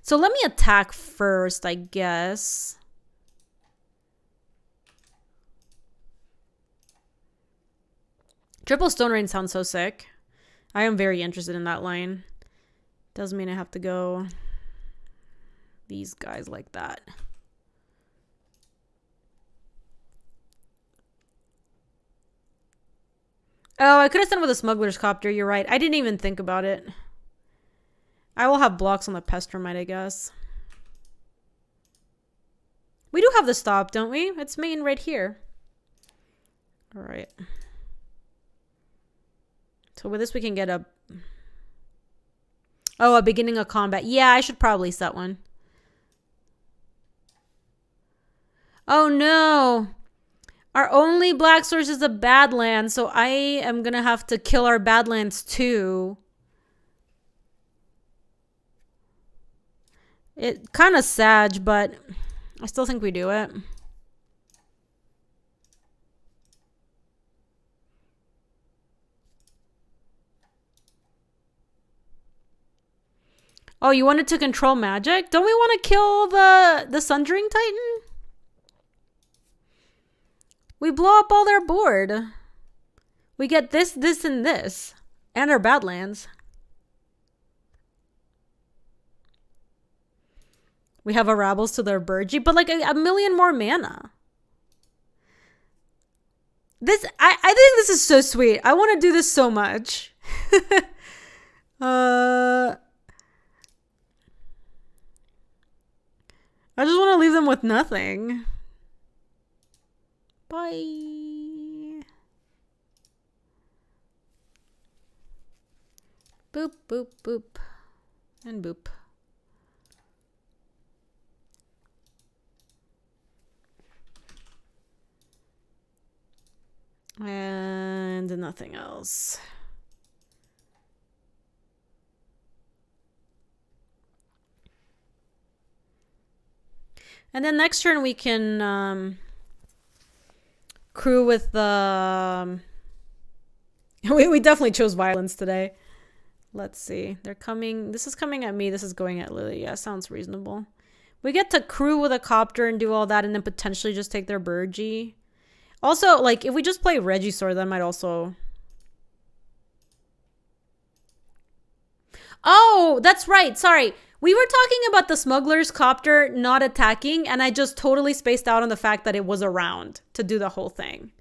So let me attack first, I guess. Triple Stone Rain sounds so sick. I am very interested in that line. Doesn't mean I have to go these guys like that. Oh, I could have done with a Smuggler's Copter. You're right. I didn't even think about it. I will have blocks on the Pestermite, I guess. We do have the stop, don't we? It's main right here. All right. So with this, we can get a... Oh, a beginning of combat. Yeah, I should probably set one. Oh, no. Our only black source is a Badlands, so I am going to have to kill our Badlands too. It kind of sad, but I still think we do it. Oh, you wanted to control magic? Don't we want to kill the Sundering Titan? We blow up all their board. We get this, this, and this. And our Badlands. We have a Rabbles to their Burgee, but like a million more mana. This, I think this is so sweet. I want to do this so much. I just want to leave them with nothing. Bye. Boop, boop, boop. And boop. And nothing else. And then next turn we can crew with the... we definitely chose violence today. Let's see. They're coming. This is coming at me. This is going at Lily. Yeah, sounds reasonable. We get to crew with a copter and do all that and then potentially just take their Burgee. Also, like, if we just play Regisaur, that might also... Oh, that's right. Sorry. We were talking about the Smuggler's Copter not attacking, and I just totally spaced out on the fact that it was around to do the whole thing.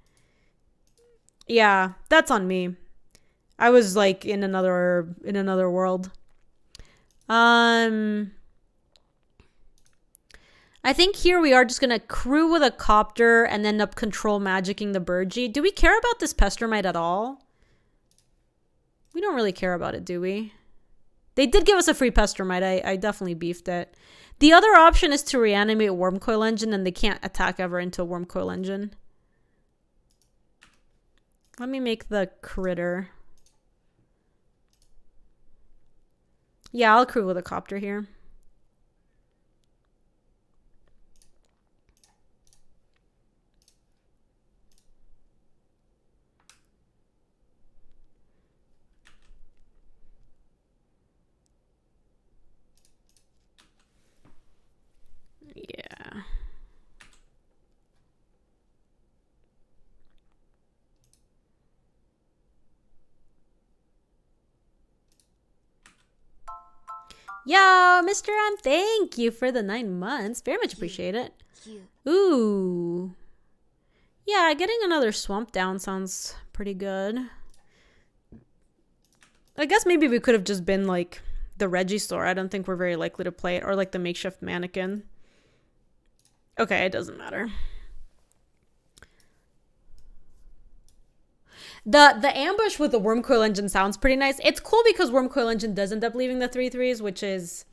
Yeah, that's on me. I was like in another world. I think here we are just gonna crew with a copter and end up control magicking the Burgee. Do we care about this Pestermite at all? We don't really care about it, do we? They did give us a free Pestermite. I definitely beefed it. The other option is to reanimate Wormcoil Engine, and they can't attack ever into Wormcoil Engine. Let me make the critter. Yeah, I'll crew with a copter here. Yeah. Yo, Mr. M, thank you for the 9 months. Very much appreciate it. Ooh. Yeah, getting another swamp down sounds pretty good. I guess maybe we could have just been like the Regisaur. I don't think we're very likely to play it. Or like the makeshift mannequin. Okay, it doesn't matter. The ambush with the Wormcoil Engine sounds pretty nice. It's cool because Wormcoil Engine does end up leaving the 3/3s, which is,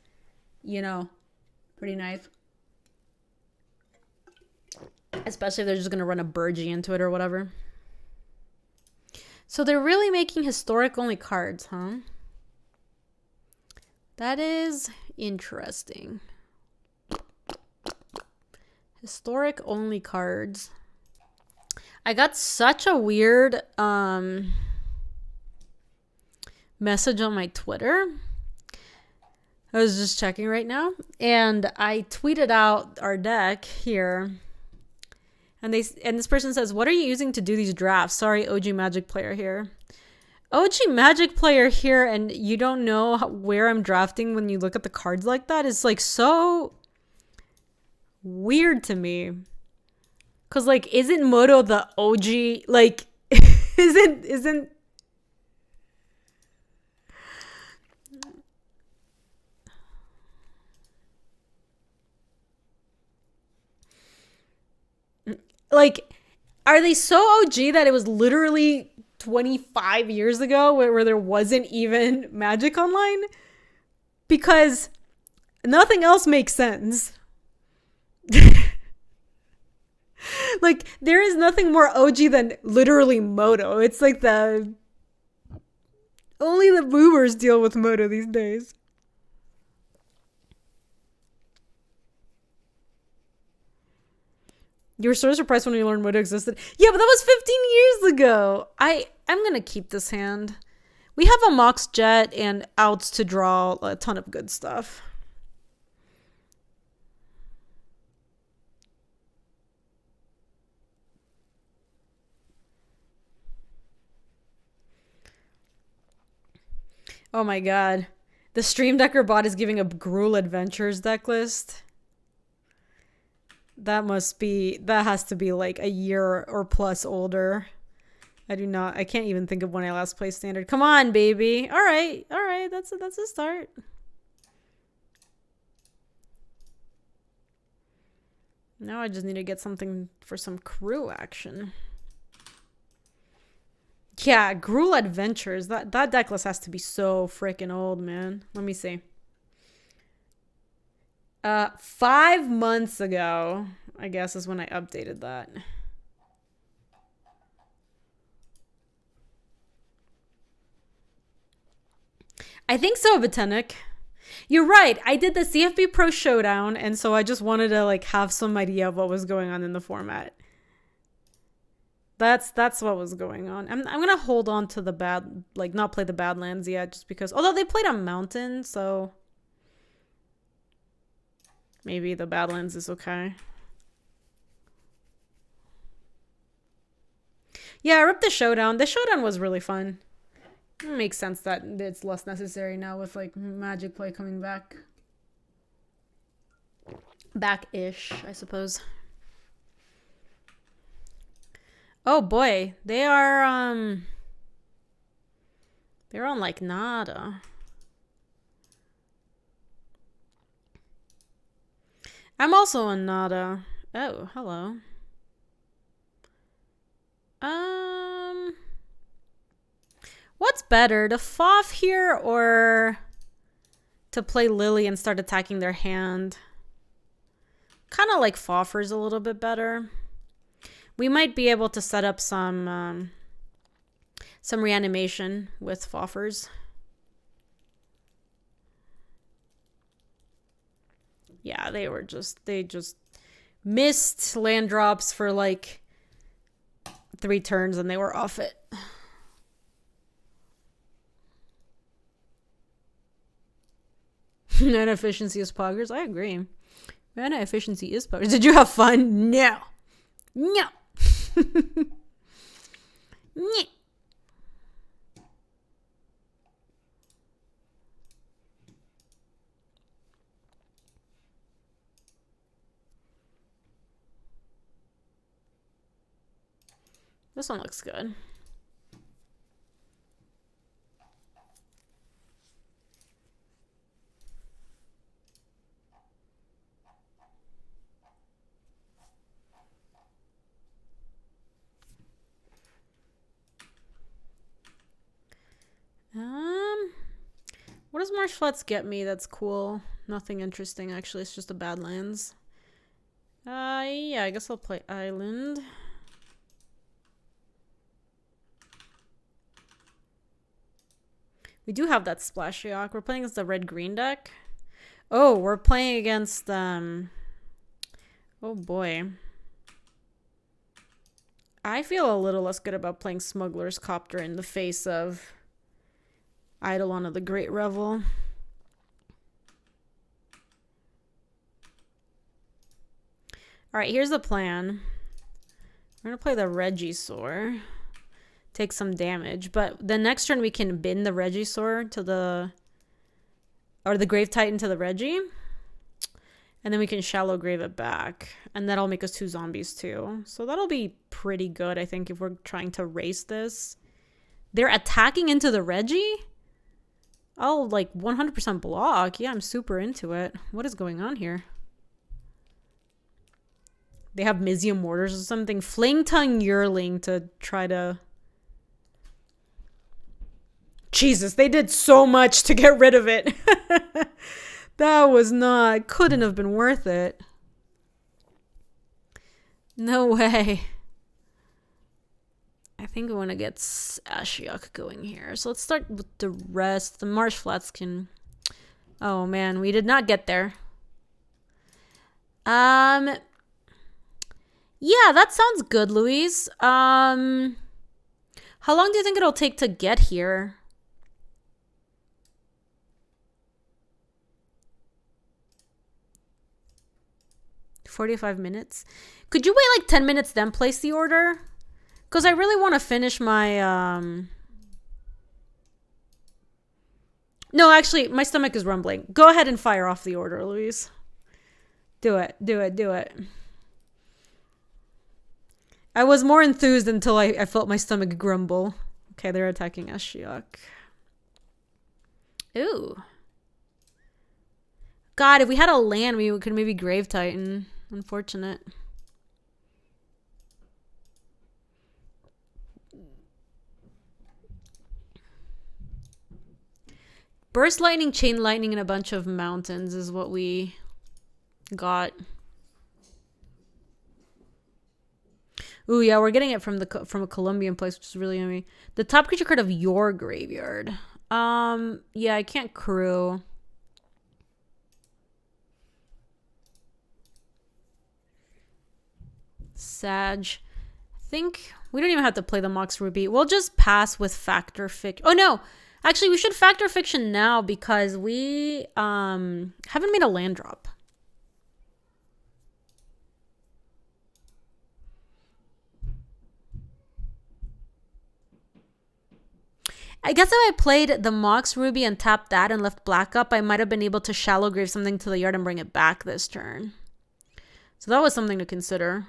you know, pretty nice. Especially if they're just going to run a Burgee into it or whatever. So they're really making historic only cards, huh? That is interesting. Historic only cards. I got such a weird message on my Twitter. I was just checking right now, and I tweeted out our deck here. And this person says, "What are you using to do these drafts? Sorry, OG Magic player here." OG Magic player here, and you don't know where I'm drafting when you look at the cards like that. It's like so weird to me. Cause like, isn't Moto the OG? Like, isn't like, are they so OG that it was literally 25 years ago where there wasn't even Magic Online? Because nothing else makes sense. Like, there is nothing more OG than literally Moto. It's like only the boomers deal with Moto these days. You were so surprised when you learned Moto existed. Yeah, but that was 15 years ago. I'm gonna keep this hand. We have a Mox Jet and outs to draw a ton of good stuff. Oh my god. The Stream Decker bot is giving a Gruul Adventures deck list. That has to be like a year or plus older. I can't even think of when I last played Standard. Come on, baby. All right. That's a start. Now I just need to get something for some crew action. Yeah, Gruul Adventures. That deck list has to be so freaking old, man. Let me see. 5 months ago, I guess, is when I updated that. I think so, Botanic. You're right. I did the CFB Pro Showdown, and so I just wanted to like have some idea of what was going on in the format. That's what was going on. I'm gonna hold on to the not play the Badlands yet, just because. Although they played on Mountain, so maybe the Badlands is okay. Yeah, I ripped the Showdown. The Showdown was really fun. It makes sense that it's less necessary now with like Magic play coming back. Back-ish, I suppose. Oh boy, they're on like nada. I'm also on nada. Oh, hello. What's better, to FOF here or to play Lily and start attacking their hand? Kind of like FOFers a little bit better. We might be able to set up some reanimation with FOFers. Yeah, they just missed land drops for like 3 turns and they were off it. Mana efficiency is poggers. I agree. Mana efficiency is poggers. Did you have fun? No. No. This one looks good. What does Marsh Flats get me that's cool? Nothing interesting, actually. It's just a Badlands. Yeah, I guess I'll play Island. We do have that Splash Yacht. We're playing against the red-green deck. Oh, we're playing against, oh boy. I feel a little less good about playing Smuggler's Copter in the face of Eidolon of the Great Revel. Alright, here's the plan. We're going to play the Regisaur. Take some damage. But the next turn we can bin the Regisaur to the... or the Grave Titan to the Regi. And then we can Shallow Grave it back. And that'll make us 2 zombies too. So that'll be pretty good, I think, if we're trying to race this. They're attacking into the Regi? I'll, like, 100% block. Yeah, I'm super into it. What is going on here? They have Mizium Mortars or something. Fling Tongue Yearling to try to... Jesus, they did so much to get rid of it. That was not... couldn't have been worth it. No way. I think we want to get Ashiok going here. So let's start with the rest. The Marsh Flats can... Oh, man. We did not get there. Yeah, that sounds good, Louise. How long do you think it'll take to get here? $45 minutes. Could you wait like 10 minutes then place the order? Because I really want to finish my No, actually, my stomach is rumbling. Go ahead and fire off the order, Louise. Do it. Do it. Do it. I was more enthused until I felt my stomach grumble. Okay, they're attacking Ashiok. Ooh. God, if we had a land, we could maybe Grave Titan. Unfortunate. Burst Lightning, Chain Lightning, and a bunch of mountains is what we got. Ooh, yeah, we're getting it from a Colombian place, which is really yummy. The top creature card of your graveyard. Yeah, I can't crew. Sag. I think we don't even have to play the Mox Ruby. We'll just pass with Factor Fiction. Oh, no. Actually, we should Factor Fiction now because we haven't made a land drop. I guess if I played the Mox Ruby and tapped that and left black up, I might have been able to Shallow Grave something to the yard and bring it back this turn. So that was something to consider.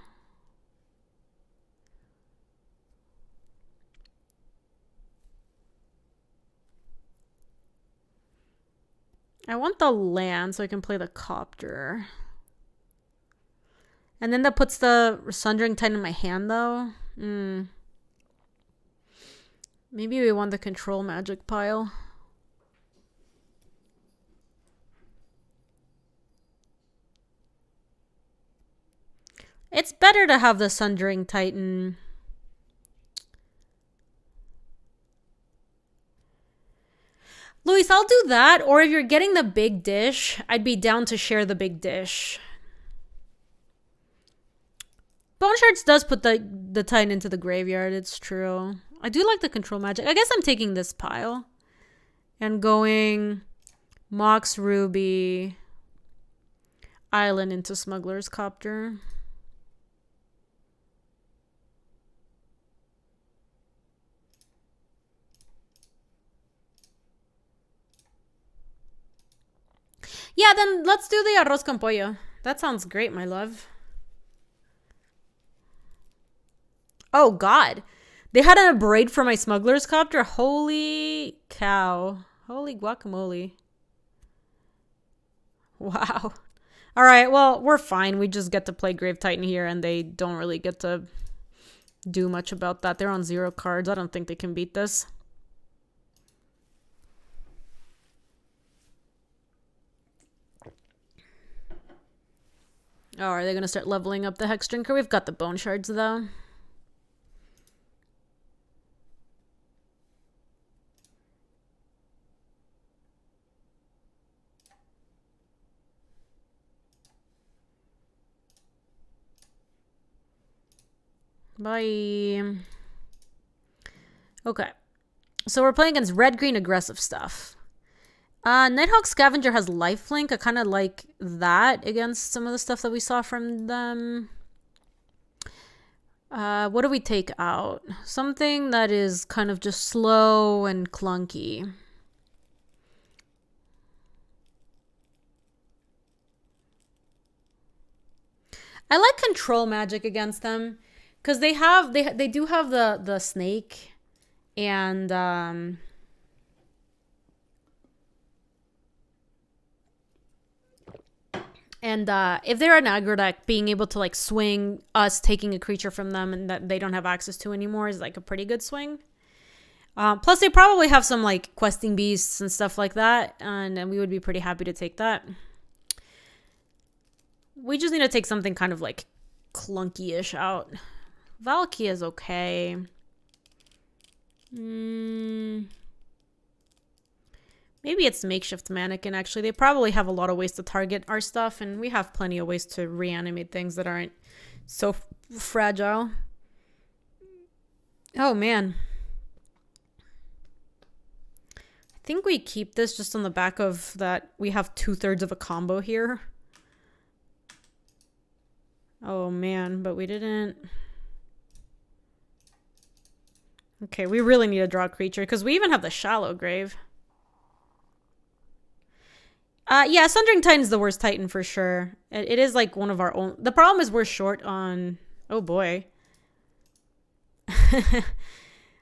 I want the land so I can play the Copter. And then that puts the Sundering Titan in my hand, though. Maybe we want the Control Magic pile. It's better to have the Sundering Titan. Luis, I'll do that. Or if you're getting the big dish, I'd be down to share the big dish. Bone Shards does put the Titan into the graveyard. It's true. I do like the Control Magic. I guess I'm taking this pile. And going Mox Ruby, Island into Smuggler's Copter. Yeah, then let's do the arroz con pollo. That sounds great, my love. Oh, God. They had a braid for my Smuggler's Copter? Holy cow. Holy guacamole. Wow. All right, well, we're fine. We just get to play Grave Titan here, and they don't really get to do much about that. They're on 0 cards. I don't think they can beat this. Oh, are they going to start leveling up the Hex Drinker? We've got the Bone Shards, though. Bye. Okay. So we're playing against red-green aggressive stuff. Nighthawk Scavenger has lifelink. I kind of like that against some of the stuff that we saw from them. What do we take out? Something that is kind of just slow and clunky. I like control magic against them because they do have the snake and if they're an aggro deck, being able to like swing us taking a creature from them and that they don't have access to anymore is like a pretty good swing. Plus they probably have some like questing beasts and stuff like that, and we would be pretty happy to take that. We just need to take something kind of like clunky-ish out. Valky is okay. Maybe it's Makeshift Mannequin, actually. They probably have a lot of ways to target our stuff, and we have plenty of ways to reanimate things that aren't so fragile. Oh, man. I think we keep this just on the back of that. We have 2/3 of a combo here. Oh, man, but we didn't. Okay, we really need to draw a creature because we even have the Shallow Grave. Yeah, Sundering Titan's the worst Titan for sure. It is like one of our own. The problem is we're short on... Oh, boy.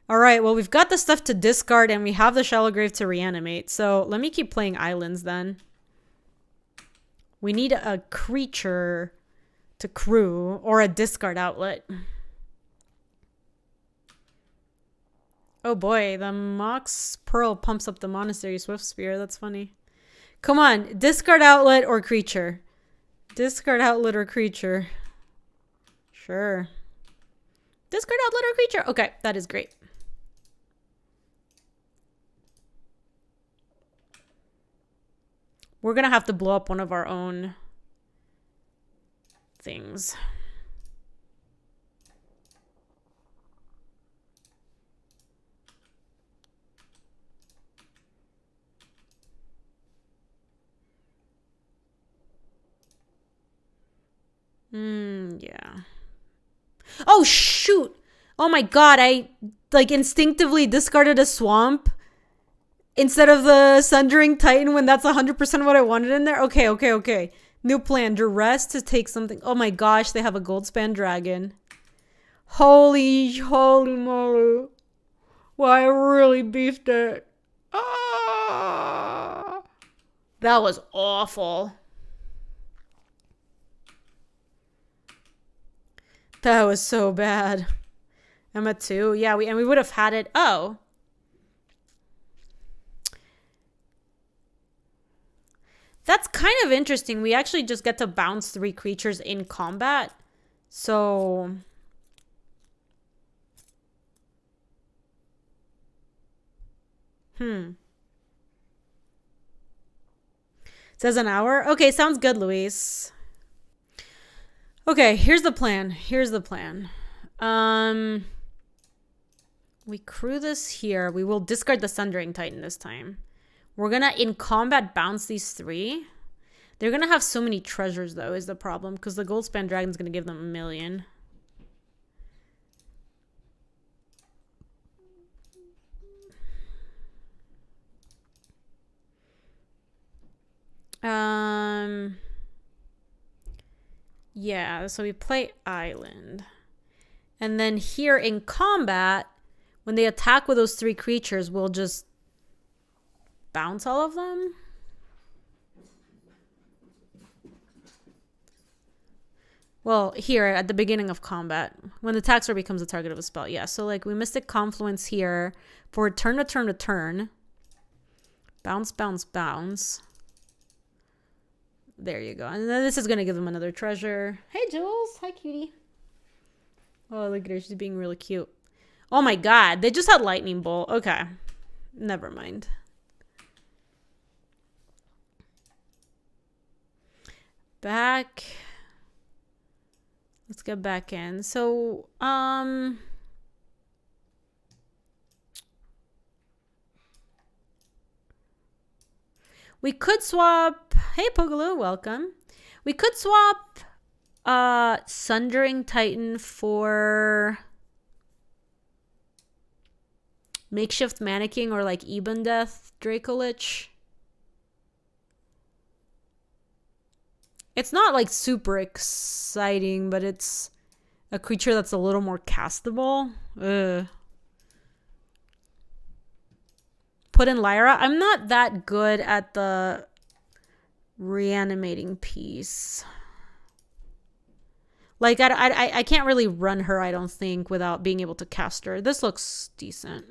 All right, well, we've got the stuff to discard and we have the Shallow Grave to reanimate. So let me keep playing islands then. We need a creature to crew or a discard outlet. Oh boy, the Mox Pearl pumps up the Monastery Swift Spear. That's funny. Come on, discard outlet or creature. Discard outlet or creature. Sure. Discard outlet or creature. Okay, that is great. We're gonna have to blow up one of our own things. Yeah. Oh, shoot. Oh my god, I like instinctively discarded a swamp instead of the Sundering Titan when that's 100% what I wanted in there. Okay. New plan. Duress to take something. Oh my gosh, they have a Goldspan Dragon. Holy moly. Why, I really beefed it. Ah. That was awful. That was so bad. I'm at 2. Yeah, we would have had it. Oh. That's kind of interesting. We actually just get to bounce 3 creatures in combat. So... It says an hour? Okay, sounds good, Luis. Okay, here's the plan. We crew this here. We will discard the Sundering Titan this time. We're gonna, in combat, bounce these 3. They're gonna have so many treasures, though, is the problem. Because the Goldspan Dragon's gonna give them 1 million. Yeah, so we play Island. And then here in combat, when they attack with those 3 creatures, we'll just bounce all of them. Well, here at the beginning of combat, when the taxer becomes the target of a spell. Yeah, so like we Mystic Confluence here for turn to turn to turn. Bounce. There you go. And then this is going to give them another treasure. Hey, Jules. Hi, cutie. Oh, look at her. She's being really cute. Oh, my God. They just had Lightning Bolt. Okay. Never mind. Back. Let's get back in. So, we could swap. Hey, Pogaloo, welcome. We could swap Sundering Titan for Makeshift Mannequin or like Ebondeath Dracolich. It's not like super exciting, but it's a creature that's a little more castable. Ugh. Put in Lyra. I'm not that good at the reanimating piece. Like, I can't really run her, I don't think, without being able to cast her. This looks decent.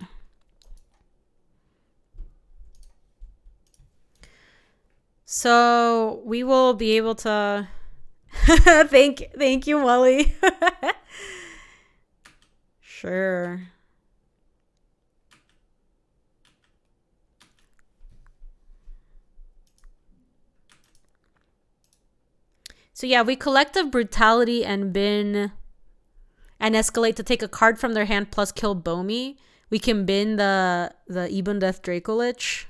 So we will be able to thank you, Molly. Sure. So yeah, we collective brutality and bin and escalate to take a card from their hand plus kill Bomi. We can bin the Ebondeath Dracolich.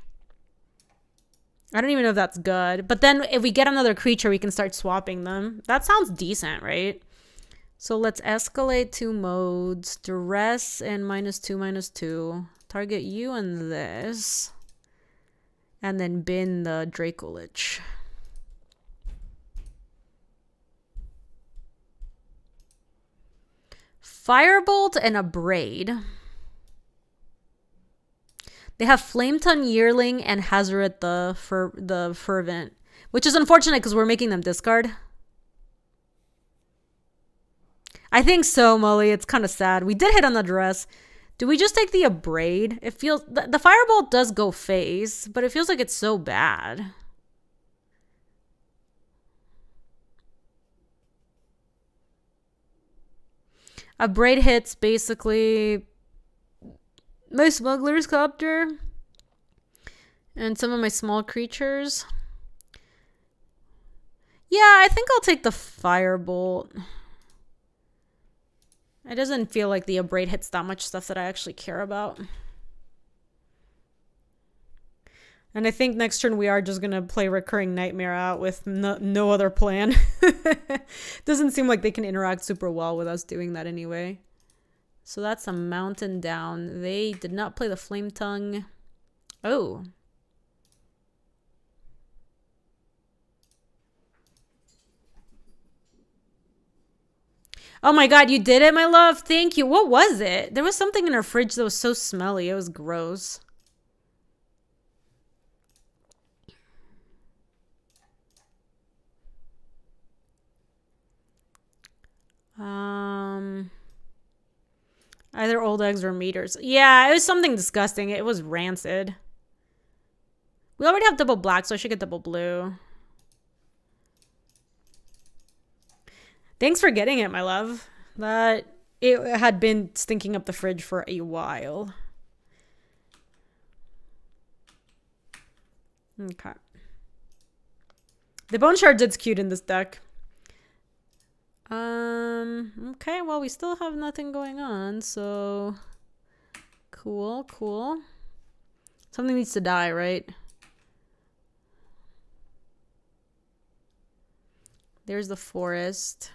I don't even know if that's good. But then if we get another creature, we can start swapping them. That sounds decent, right? So let's escalate 2 modes. Duress and -2/-2. Target you and this. And then bin the Dracolich. Firebolt and a Braid. They have Flametongue Yearling and Hazoret the Fervent, which is unfortunate because we're making them discard. I think so, Molly. It's kind of sad. We did hit on the Duress. Do we just take the Abrade? It feels the Firebolt does go face, but it feels like it's so bad. Abrade hits basically my Smuggler's Copter and some of my small creatures. Yeah, I think I'll take the Firebolt. It doesn't feel like the Abrade hits that much stuff that I actually care about. And I think next turn we are just going to play Recurring Nightmare out with no other plan. Doesn't seem like they can interact super well with us doing that anyway. So that's a Mountain down. They did not play the Flametongue. Oh. Oh my god, you did it, my love. Thank you. What was it? There was something in her fridge that was so smelly. It was gross. Either old eggs or meters. Yeah, it was something disgusting. It was rancid. We already have double black, so I should get double blue. Thanks for getting it, my love. That it had been stinking up the fridge for a while. Okay. The Bone Shard is cute in this deck. Okay, well, we still have nothing going on, so cool. Something needs to die, right? There's the forest.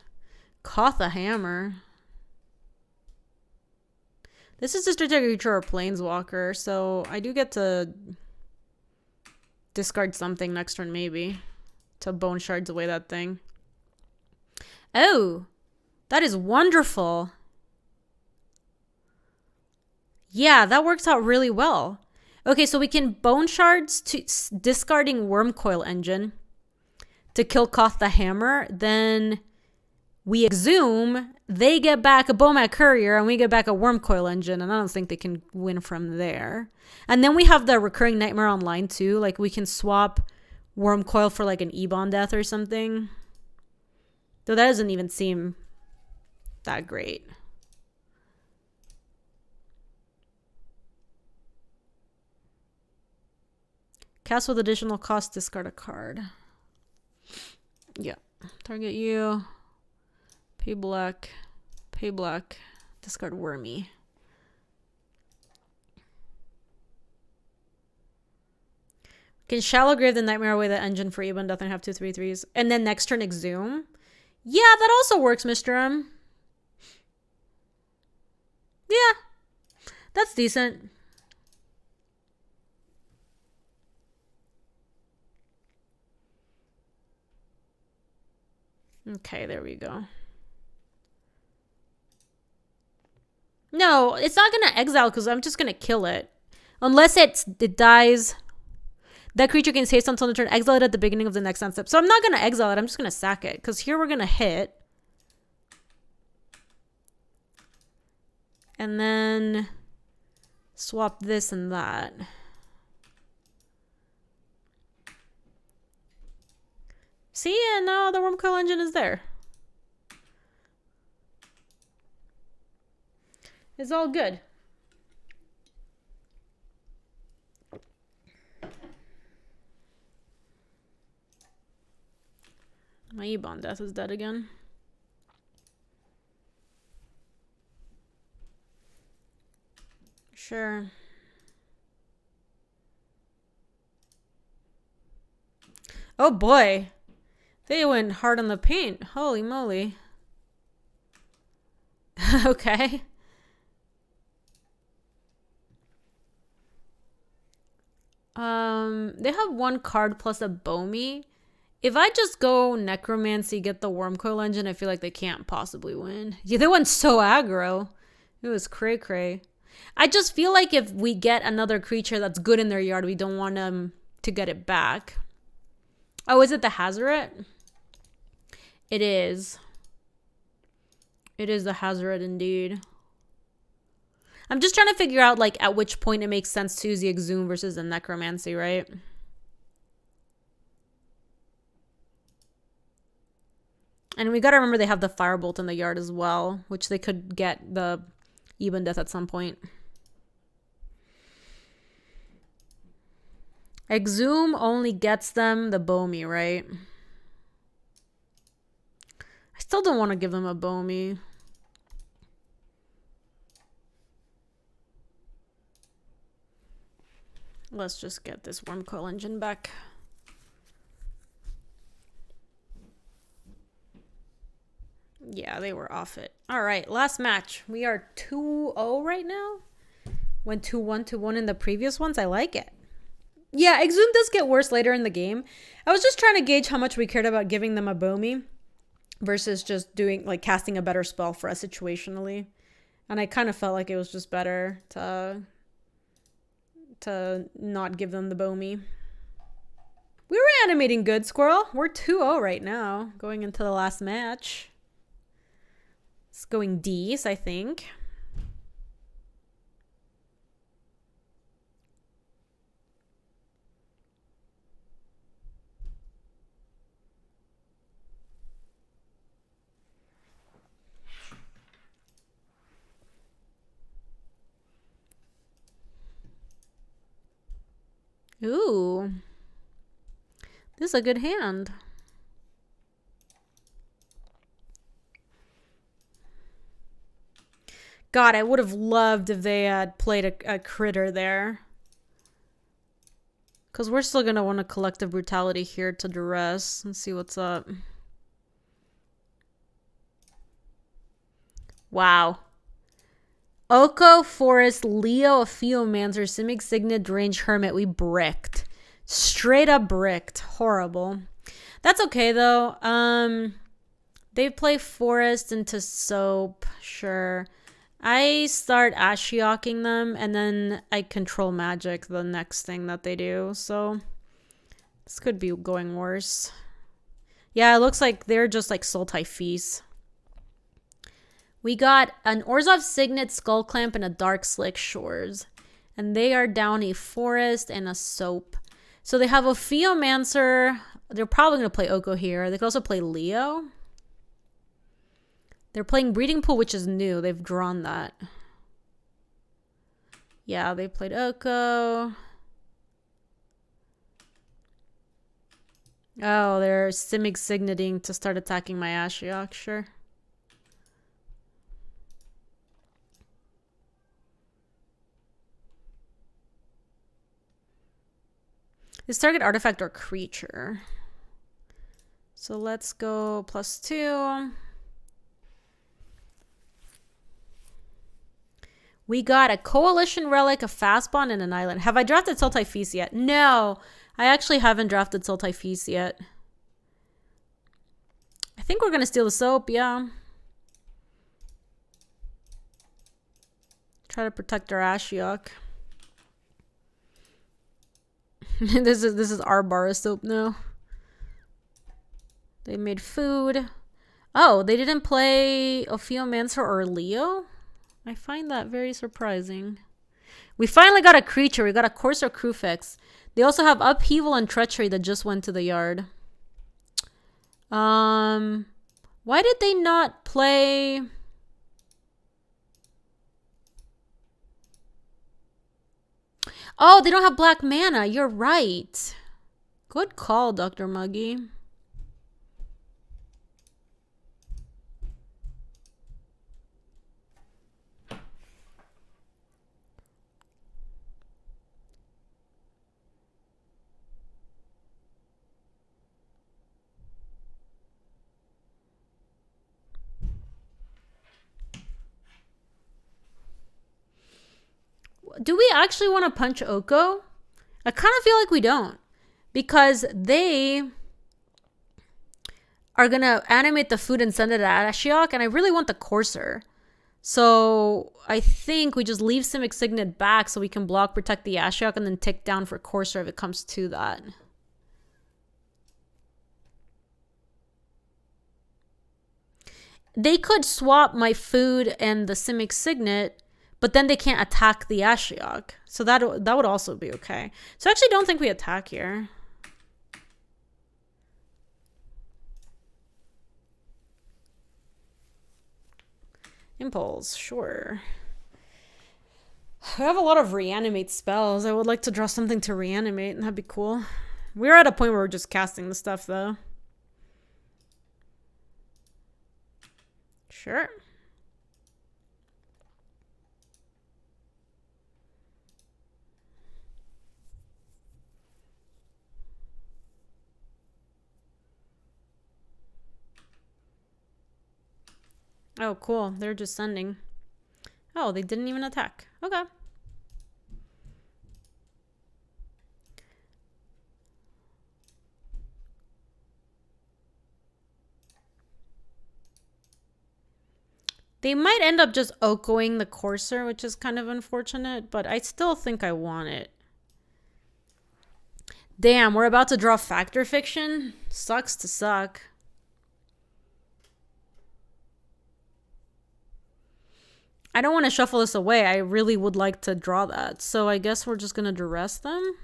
Caught the hammer. This is just a creature or planeswalker, so I do get to discard something next turn, maybe. To Bone Shards away that thing. Oh, that is wonderful. Yeah, that works out really well. Okay, so we can Bone Shards to discarding Wormcoil Engine to kill Koth the Hammer. Then we exhume, they get back a Bomat Courier, and we get back a Wormcoil Engine, and I don't think they can win from there. And then we have the Recurring Nightmare online too. Like, we can swap Wormcoil for like an Ebondeath or something. Though that doesn't even seem that great. Cast with additional cost, discard a card. Yeah. Target you. Pay Pay black. Pay black. Discard Wormy. Can Shallow Grave the Nightmare away the engine for Ebon Death and have 2/3/3s? And then next turn Exhume? Yeah, that also works, Mr. M. Yeah. That's decent. Okay, there we go. No, it's not going to exile because I'm just going to kill it. Unless it dies. That creature can save until the turn. Exile it at the beginning of the next end step. So I'm not going to exile it. I'm just going to sack it. Because here we're going to hit. And then swap this and that. See, and now the Wormcoil Engine is there. It's all good. My Ebon Death is dead again. Sure. Oh boy. They went hard on the paint. Holy moly. Okay. They have one card plus a Bomi. If I just go Necromancy, get the Wormcoil Engine, I feel like they can't possibly win. Yeah, they went so aggro. It was cray-cray. I just feel like if we get another creature that's good in their yard, we don't want them to get it back. Oh, is it the Hazoret? It is. It is the Hazoret indeed. I'm just trying to figure out, like, at which point it makes sense to use the Exhume versus the Necromancy, right? And we gotta remember they have the Firebolt in the yard as well, which they could get the Ebon Death at some point. Exhume only gets them the Bomi, right? I still don't want to give them a Bomi. Let's just get this Wormcoil Engine back. Yeah, they were off it. All right, last match. We are 2-0 right now. Went 2-1 to 1 in the previous ones. I like it. Yeah, Exhume does get worse later in the game. I was just trying to gauge how much we cared about giving them a Bomi versus just doing, like, casting a better spell for us situationally. And I kind of felt like it was just better to not give them the Bomi. We were animating good, Squirrel. We're 2-0 right now, going into the last match. It's going D's, I think. Ooh. This is a good hand. God, I would have loved if they had played a critter there. Because we're still going to want a Collective Brutality here to duress. Let's see what's up. Wow. Oko, Forest, Leo, Theomancer, Simic, Signet, Range, Hermit. We bricked. Straight up bricked. Horrible. That's okay, though. They play Forest into Soap. Sure. I start Ashiok-ing them, and then I control Magic the next thing that they do. So, this could be going worse. Yeah, it looks like they're just like Sultai Feast. We got an Orzhov Signet, Skull Clamp, and a Dark Slick Shores. And they are down a Forest and a Soap. So they have a Theomancer. They're probably going to play Oko here. They could also play Leo. They're playing Breeding Pool, which is new. They've drawn that. Yeah, they played Oko. Oh, they're Simic Signeting to start attacking my Ashiok, sure. This target artifact or creature. So let's go +2. We got a Coalition Relic, a Fast Bond, and an Island. Have I drafted Sultai Feast yet? No, I actually haven't drafted Sultai Feast yet. I think we're going to steal the soap, yeah. Try to protect our Ashiok. This is our bar of soap now. They made food. Oh, they didn't play Ophiomancer or Leo? I find that very surprising. We finally got a creature. We got a Corsair Crufix. They also have Upheaval and Treachery that just went to the yard. Why did they not play... Oh, they don't have black mana. You're right. Good call, Dr. Muggy. Do we actually want to punch Oko? I kind of feel like we don't. Because they are going to animate the food and send it at Ashiok. And I really want the Corsair. So I think we just leave Simic Signet back so we can block, protect the Ashiok, and then tick down for Corsair if it comes to that. They could swap my food and the Simic Signet, but then they can't attack the Ashiok. So that would also be okay. So I actually don't think we attack here. Impulse, sure. I have a lot of reanimate spells. I would like to draw something to reanimate, and that'd be cool. We're at a point where we're just casting the stuff, though. Sure. Oh, cool. They're just sending. Oh, they didn't even attack. Okay. They might end up just Okoing the Corsair, which is kind of unfortunate, but I still think I want it. Damn, we're about to draw Factor Fiction? Sucks to suck. I don't want to shuffle this away. I really would like to draw that. So I guess we're just going to duress them.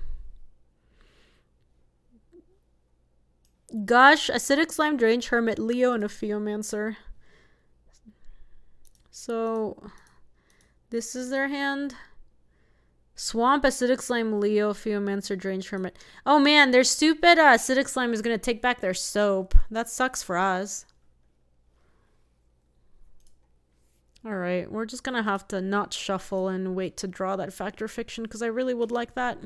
Gosh, Acidic Slime, Drainage Hermit, Leo, and a Ophiomancer. So this is their hand. Swamp, Acidic Slime, Leo, Ophiomancer, Drainage Hermit. Oh man, their stupid Acidic Slime is going to take back their soap. That sucks for us. Alright, we're just gonna have to not shuffle and wait to draw that Factor Fiction because I really would like that.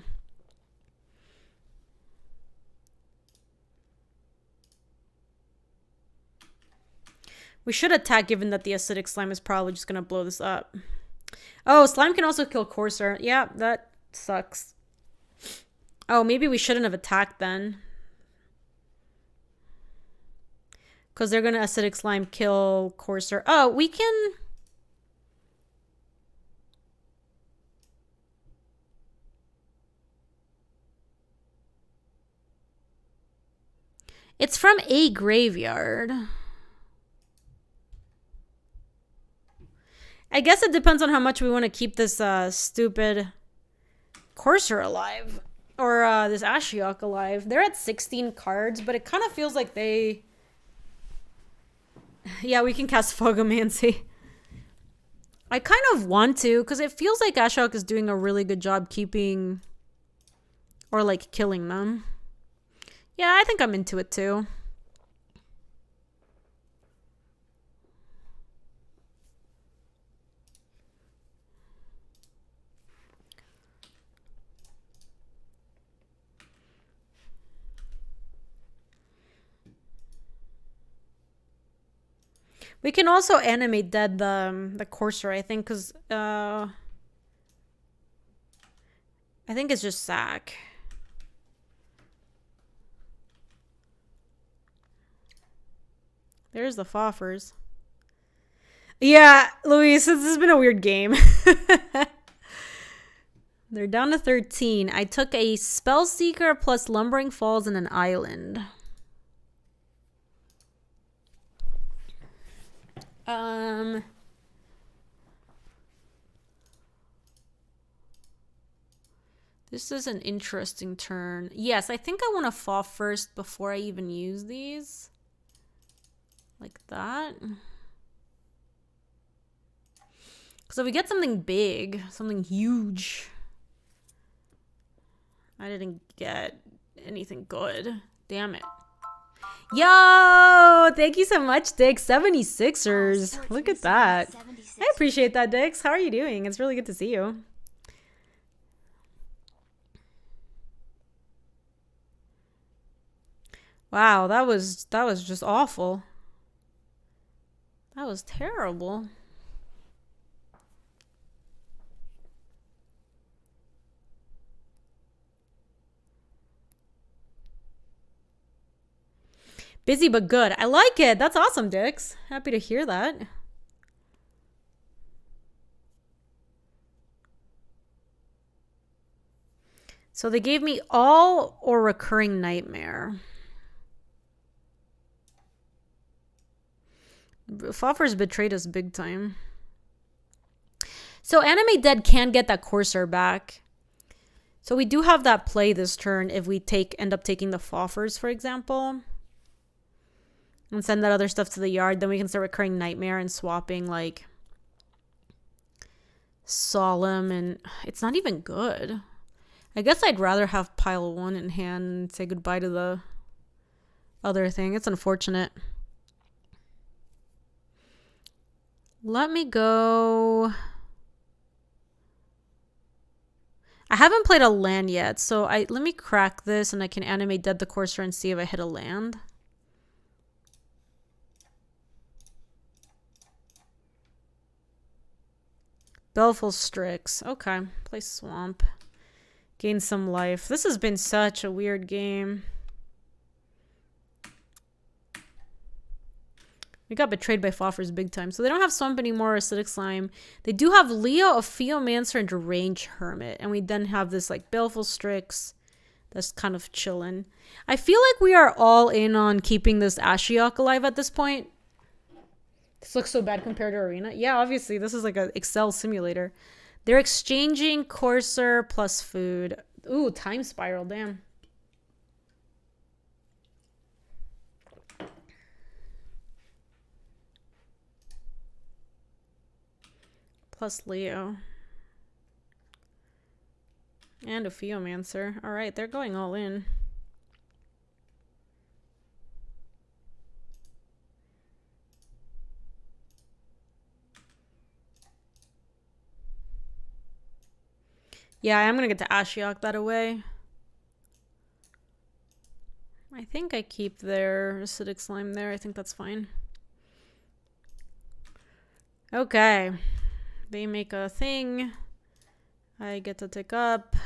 We should attack given that the Acidic Slime is probably just gonna blow this up. Oh, Slime can also kill Corsair. Yeah, that sucks. Oh, maybe we shouldn't have attacked then. Because they're gonna Acidic Slime kill Corsair. Oh, we can... It's from a graveyard. I guess it depends on how much we want to keep this stupid Corsair alive. Or this Ashiok alive. They're at 16 cards, but it kind of feels like they... Yeah, we can cast Fogomancy. I kind of want to, because it feels like Ashiok is doing a really good job keeping... Or like killing them. Yeah, I think I'm into it too. We can also animate dead the courser, I think, because I think it's just sack. There's the Foffers. Yeah, Luis, this has been a weird game. They're down to 13. I took a Spellseeker plus Lumbering Falls and an island. This is an interesting turn. Yes, I think I want to fall first before I even use these. Like that. Because if we get something big, something huge. I didn't get anything good. Damn it. Yo! Thank you so much, Dix. 76ers. Look at that. I appreciate that, Dix. How are you doing? It's really good to see you. Wow, that was just awful. That was terrible. Busy but good. I like it. That's awesome, Dix. Happy to hear that. So they gave me all or recurring nightmare. Foffers betrayed us big time. So Animate Dead can get that Courser back. So we do have that play this turn if we end up taking the Foffers, for example. And send that other stuff to the yard. Then we can start recurring Nightmare and swapping like Solemn, and it's not even good. I guess I'd rather have pile 1 in hand and say goodbye to the other thing. It's unfortunate. Let me go. I haven't played a land yet, so let me crack this and I can animate Dead the Courser and see if I hit a land. Baleful Strix. Okay. Play Swamp. Gain some life. This has been such a weird game. We got betrayed by Foffers big time. So they don't have Swamp anymore or Acidic Slime. They do have Leo, a Theomancer, and Deranged Hermit. And we then have this like Baleful Strix that's kind of chilling. I feel like we are all in on keeping this Ashiok alive at this point. This looks so bad compared to Arena. Yeah, obviously, this is like an Excel simulator. They're exchanging Courser plus food. Ooh, Time Spiral, damn. Plus Leo. And a Theomancer. Alright, they're going all in. Yeah, I'm gonna get to Ashiok that away. I think I keep their Acidic Slime there. I think that's fine. Okay. They make a thing. I get to tick up.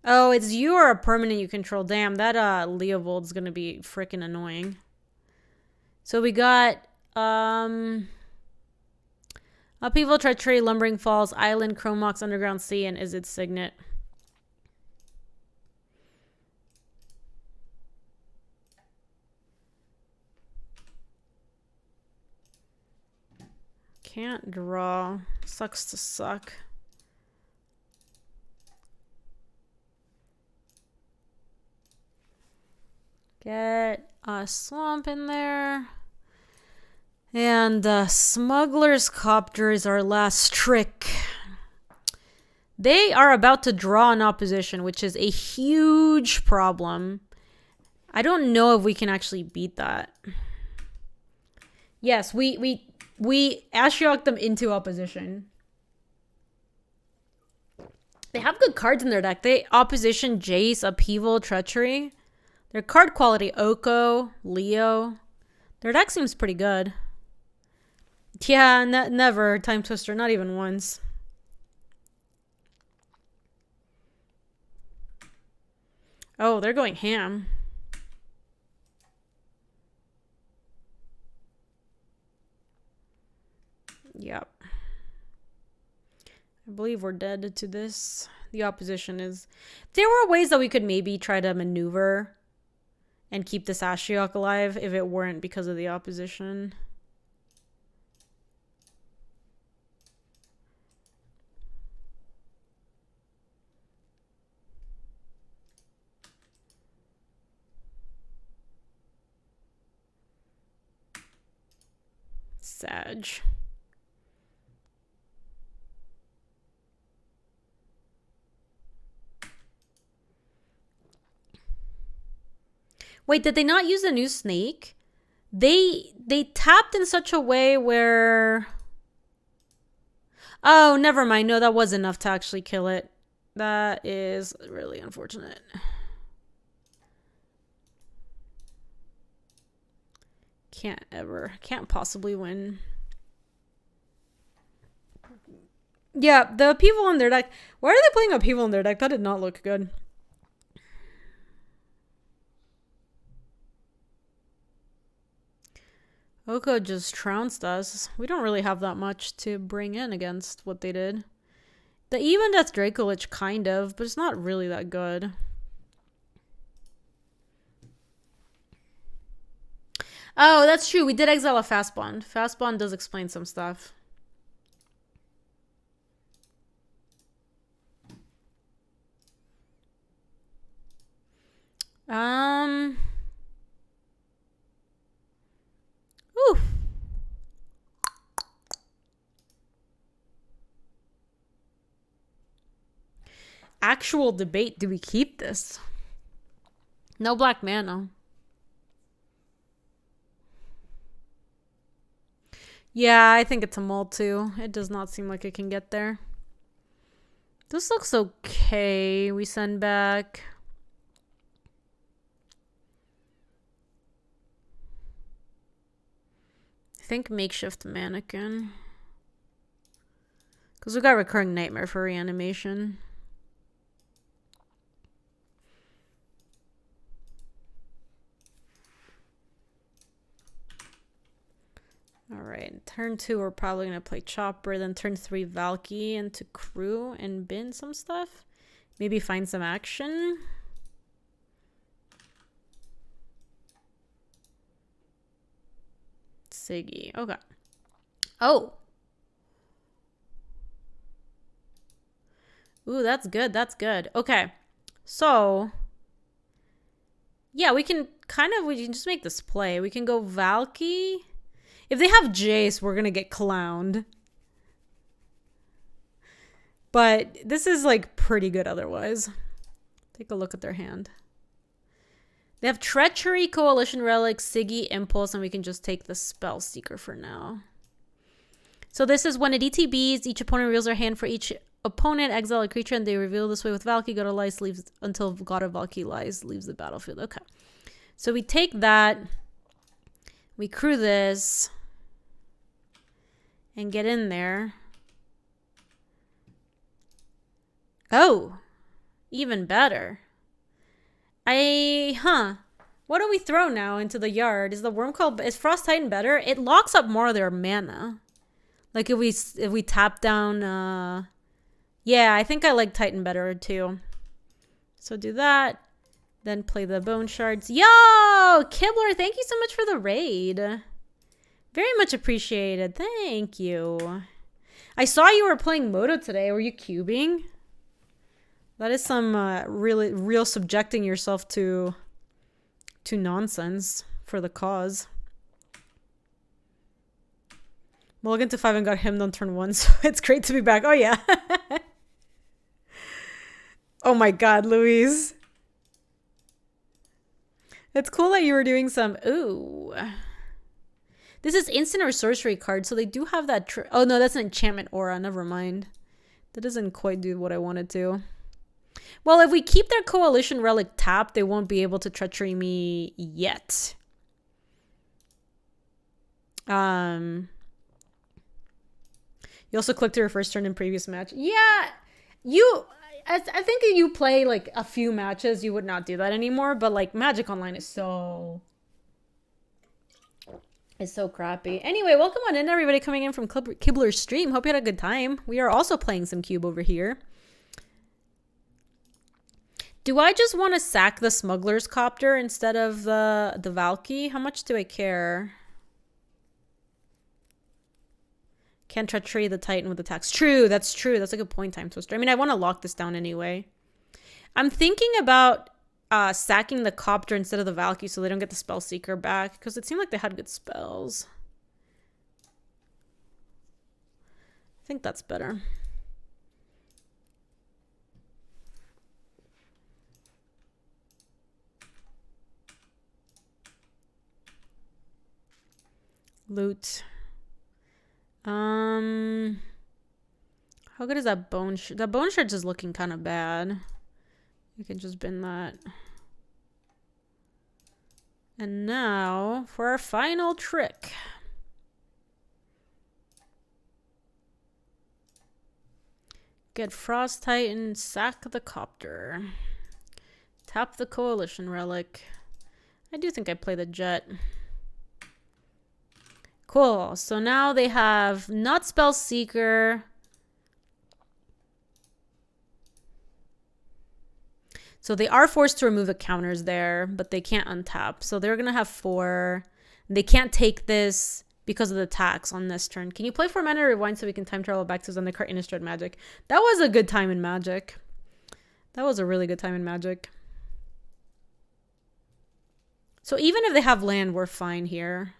Oh, it's you or a permanent you control. Damn, that Leovold's gonna be freaking annoying. So we got Upheaval, Treachery, Lumbering Falls, Island, Chromox, Underground Sea, and Is It Signet. Can't draw. Sucks to suck. Get a Swamp in there. And Smuggler's Copter is our last trick. They are about to draw an opposition, which is a huge problem. I don't know if we can actually beat that. Yes, we Ashiok them into opposition. They have good cards in their deck. They opposition Jace, Upheaval, Treachery. Their card quality, Oko, Leo. Their deck seems pretty good. Yeah, never. Time Twister, not even once. Oh, they're going ham. Yep. I believe we're dead to this. The opposition is... There were ways that we could maybe try to maneuver and keep this Ashiok alive if it weren't because of the opposition. Sag. Wait, did they not use a new snake? They tapped in such a way where... Oh, never mind. No, that was enough to actually kill it. That is really unfortunate. Can't possibly win. Yeah, the upheaval in their deck. Why are they playing upheaval in their deck? That did not look good. Oko just trounced us. We don't really have that much to bring in against what they did. The even Death Dracolich, kind of, but it's not really that good. Oh, that's true. We did exile a Fast Bond. Fast Bond does explain some stuff. Ooh. Actual debate. Do we keep this? No black mana. Yeah, I think it's a mull too. It does not seem like it can get there. This looks okay. We send back. I think Makeshift Mannequin. Because we got Recurring Nightmare for reanimation. Alright, turn 2 we're probably going to play Chopper, then turn 3 Valky into Crew and bin some stuff. Maybe find some action. Siggy, okay. Oh! Ooh, that's good, that's good. Okay, so... Yeah, we can just make this play. We can go Valky... If they have Jace, we're going to get clowned. But this is like pretty good otherwise. Take a look at their hand. They have Treachery, Coalition Relic, Siggy, Impulse, and we can just take the Spell Seeker for now. So this is when it ETBs, each opponent reveals their hand for each opponent, exile a creature, and they reveal this way with Valky. God of Lies leaves until God of Valky Lies leaves the battlefield. Okay. So we take that. We crew this. And get in there. Oh, even better. What do we throw now into the yard? Is the Wormcoil, is Frost Titan better? It locks up more of their mana. Like if we tap down, yeah, I think I like Titan better too. So do that. Then play the Bone Shards. Yo, Kibler, thank you so much for the raid. Very much appreciated. Thank you. I saw you were playing Moto today. Were you cubing? That is some real subjecting yourself to nonsense for the cause. Mulligan to 5 and got him on turn 1, so it's great to be back. Oh, yeah. Oh, my God, Louise. It's cool that you were doing some... Ooh... This is instant or sorcery card, so they do have that... Oh, no, that's an enchantment aura. Never mind. That doesn't quite do what I wanted to. Well, if we keep their Coalition Relic tapped, they won't be able to treachery me yet. You also clicked to your first turn in previous match. Yeah, I think if you play like a few matches, you would not do that anymore. But like Magic Online is so crappy. Anyway, welcome on in, everybody coming in from Kibler's stream. Hope you had a good time. We are also playing some Cube over here. Do I just want to sack the Smuggler's Copter instead of the Valky? How much do I care? Can't treachery the Titan with attacks. True, that's true. That's a good point, Time Twister. I mean, I want to lock this down anyway. I'm thinking about sacking the Copter instead of the Valky so they don't get the Spell Seeker back, because it seemed like they had good spells. I think that's better. Loot. How good is that bone shard? That bone shard's is looking kind of bad. You can just bin that. And now for our final trick. Get Frost Titan, sack the Copter. Tap the Coalition Relic. I do think I play the Jet. Cool. So now they have not Spell Seeker. So they are forced to remove the counters there, but they can't untap. So they're going to have 4. They can't take this because of the tax on this turn. Can you play 4 mana rewind so we can time travel back to Zendikar Innistrad Magic? That was a good time in Magic. That was a really good time in Magic. So even if they have land, we're fine here.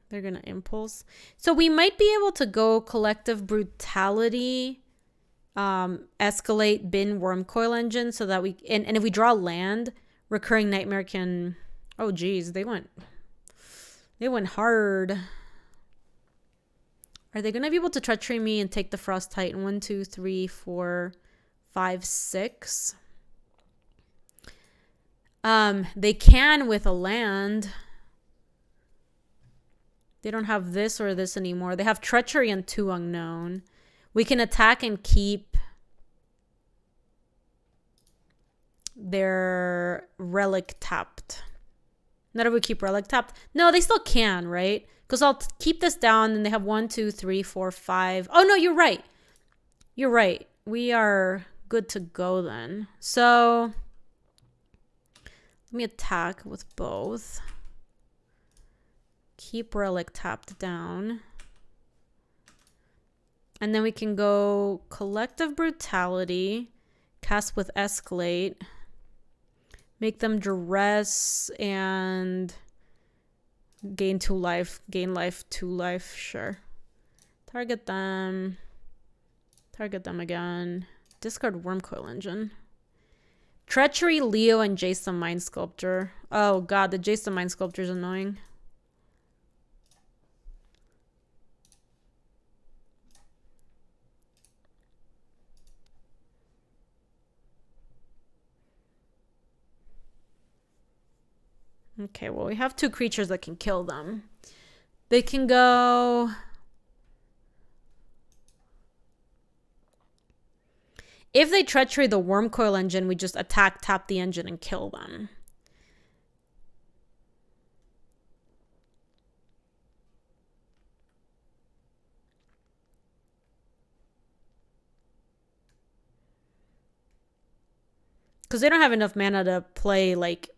They're going to Impulse. So we might be able to go Collective Brutality, escalate, bin Wormcoil Engine so that we... And if we draw land, Recurring Nightmare can... Oh, geez. They went hard. Are they going to be able to Treachery me and take the Frost Titan? 1, 2, 3, 4, 5, 6. They can with a land... They don't have this or this anymore. They have Treachery and 2 unknown. We can attack and keep their Relic tapped. Not if we keep Relic tapped. No, they still can, right? Because I'll keep this down and they have 1, 2, 3, 4, 5. Oh, no, you're right. You're right. We are good to go then. So let me attack with both. Keep Relic tapped down. And then we can go Collective Brutality. Cast with Escalate. Make them Duress and gain 2 life. Gain life, 2 life. Sure. Target them. Target them again. Discard Wormcoil Engine. Treachery, Leo, and Jason Mind Sculptor. Oh god, the Jason Mind Sculptor is annoying. Okay, well, we have 2 creatures that can kill them. They can go... If they Treachery the Wormcoil Engine, we just attack, tap the engine, and kill them. Because they don't have enough mana to play, like...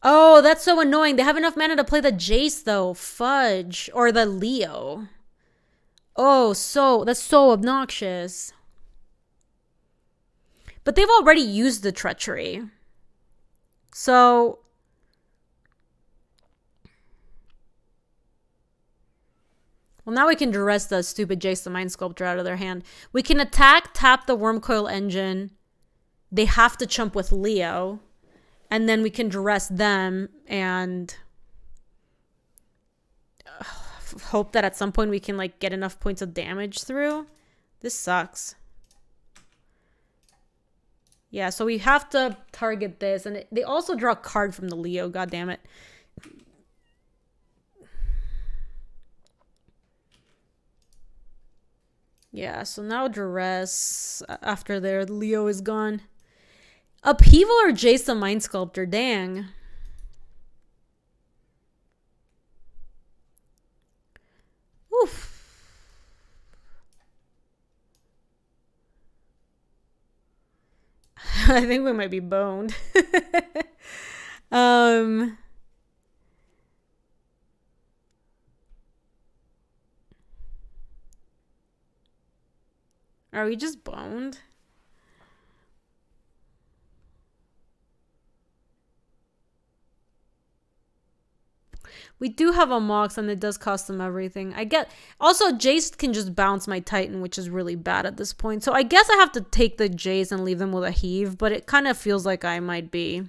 Oh, that's so annoying. They have enough mana to play the Jace, though. Fudge. Or the Leo. Oh, that's so obnoxious. But they've already used the Treachery. So... Well, now we can duress the stupid Jace the Mind Sculptor out of their hand. We can attack, tap the Wormcoil Engine. They have to chump with Leo. And then we can duress them and hope that at some point we can like get enough points of damage through. This sucks. Yeah, so we have to target this. And they also draw a card from the Leo. God damn it. Yeah, so now Duress after their Leo is gone. Upheaval or Jace the Mind Sculptor? Dang. Oof. I think we might be boned. Are we just boned? We do have a Mox and it does cost them everything. I get... Also, Jace can just bounce my Titan, which is really bad at this point. So I guess I have to take the Jace and leave them with a Heave, but it kind of feels like I might be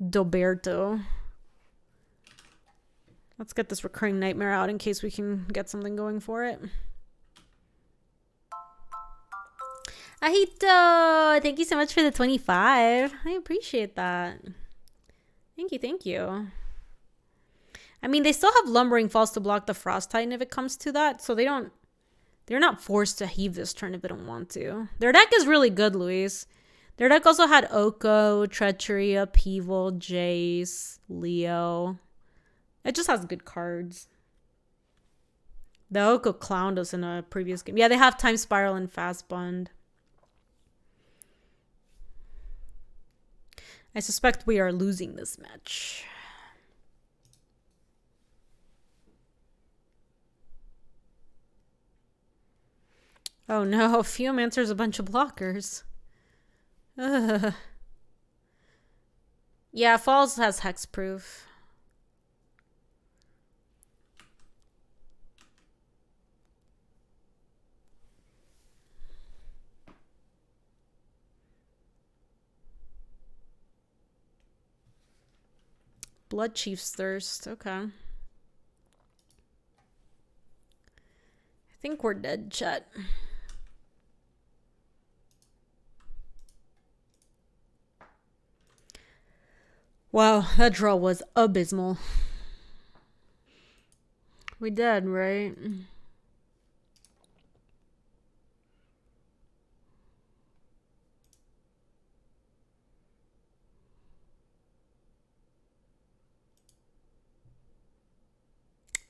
Doberto. Let's get this Recurring Nightmare out in case we can get something going for it. Ahito! Thank you so much for the 25. I appreciate that. Thank you, thank you. I mean, they still have Lumbering Falls to block the Frost Titan if it comes to that, so they're not forced to heave this turn if they don't want to. Their deck is really good, Luis. Their deck also had Oko, Treachery, Upheaval, Jace, Leo. It just has good cards. The Oko clowned us in a previous game. Yeah, they have Time Spiral and Fast Bond. I suspect we are losing this match. Oh no, Fume answers a bunch of blockers. Ugh. Yeah, Falls has hexproof. Blood Chief's Thirst, okay. I think we're dead, chat. Wow, that draw was abysmal. We dead, right?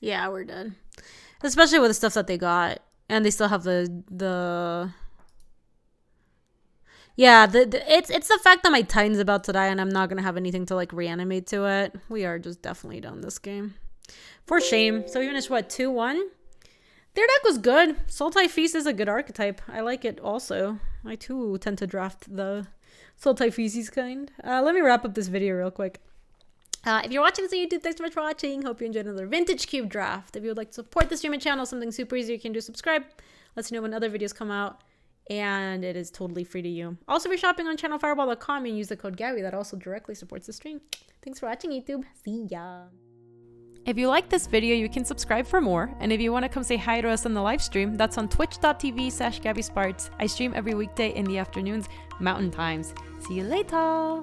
Yeah, we're dead. Especially with the stuff that they got. And they still have the yeah, it's the fact that my Titan's about to die and I'm not gonna have anything to like reanimate to it. We are just definitely done this game. For shame. So we finished what, 2-1? Their deck was good. Sultai Feast is a good archetype. I like it also. I too tend to draft the Sultai Feces kind. Let me wrap up this video real quick. If you're watching this on YouTube, thanks so much for watching. Hope you enjoyed another Vintage Cube draft. If you would like to support the stream and channel, something super easy you can do, subscribe. Let us know when other videos come out. And it is totally free to you. Also, if you're shopping on channelfireball.com and use the code Gaby, that also directly supports the stream. Thanks for watching, YouTube. See ya. If you like this video, you can subscribe for more. And if you want to come say hi to us on the live stream, that's on twitch.tv/GabySpartz. I stream every weekday in the afternoons, Mountain Times. See you later.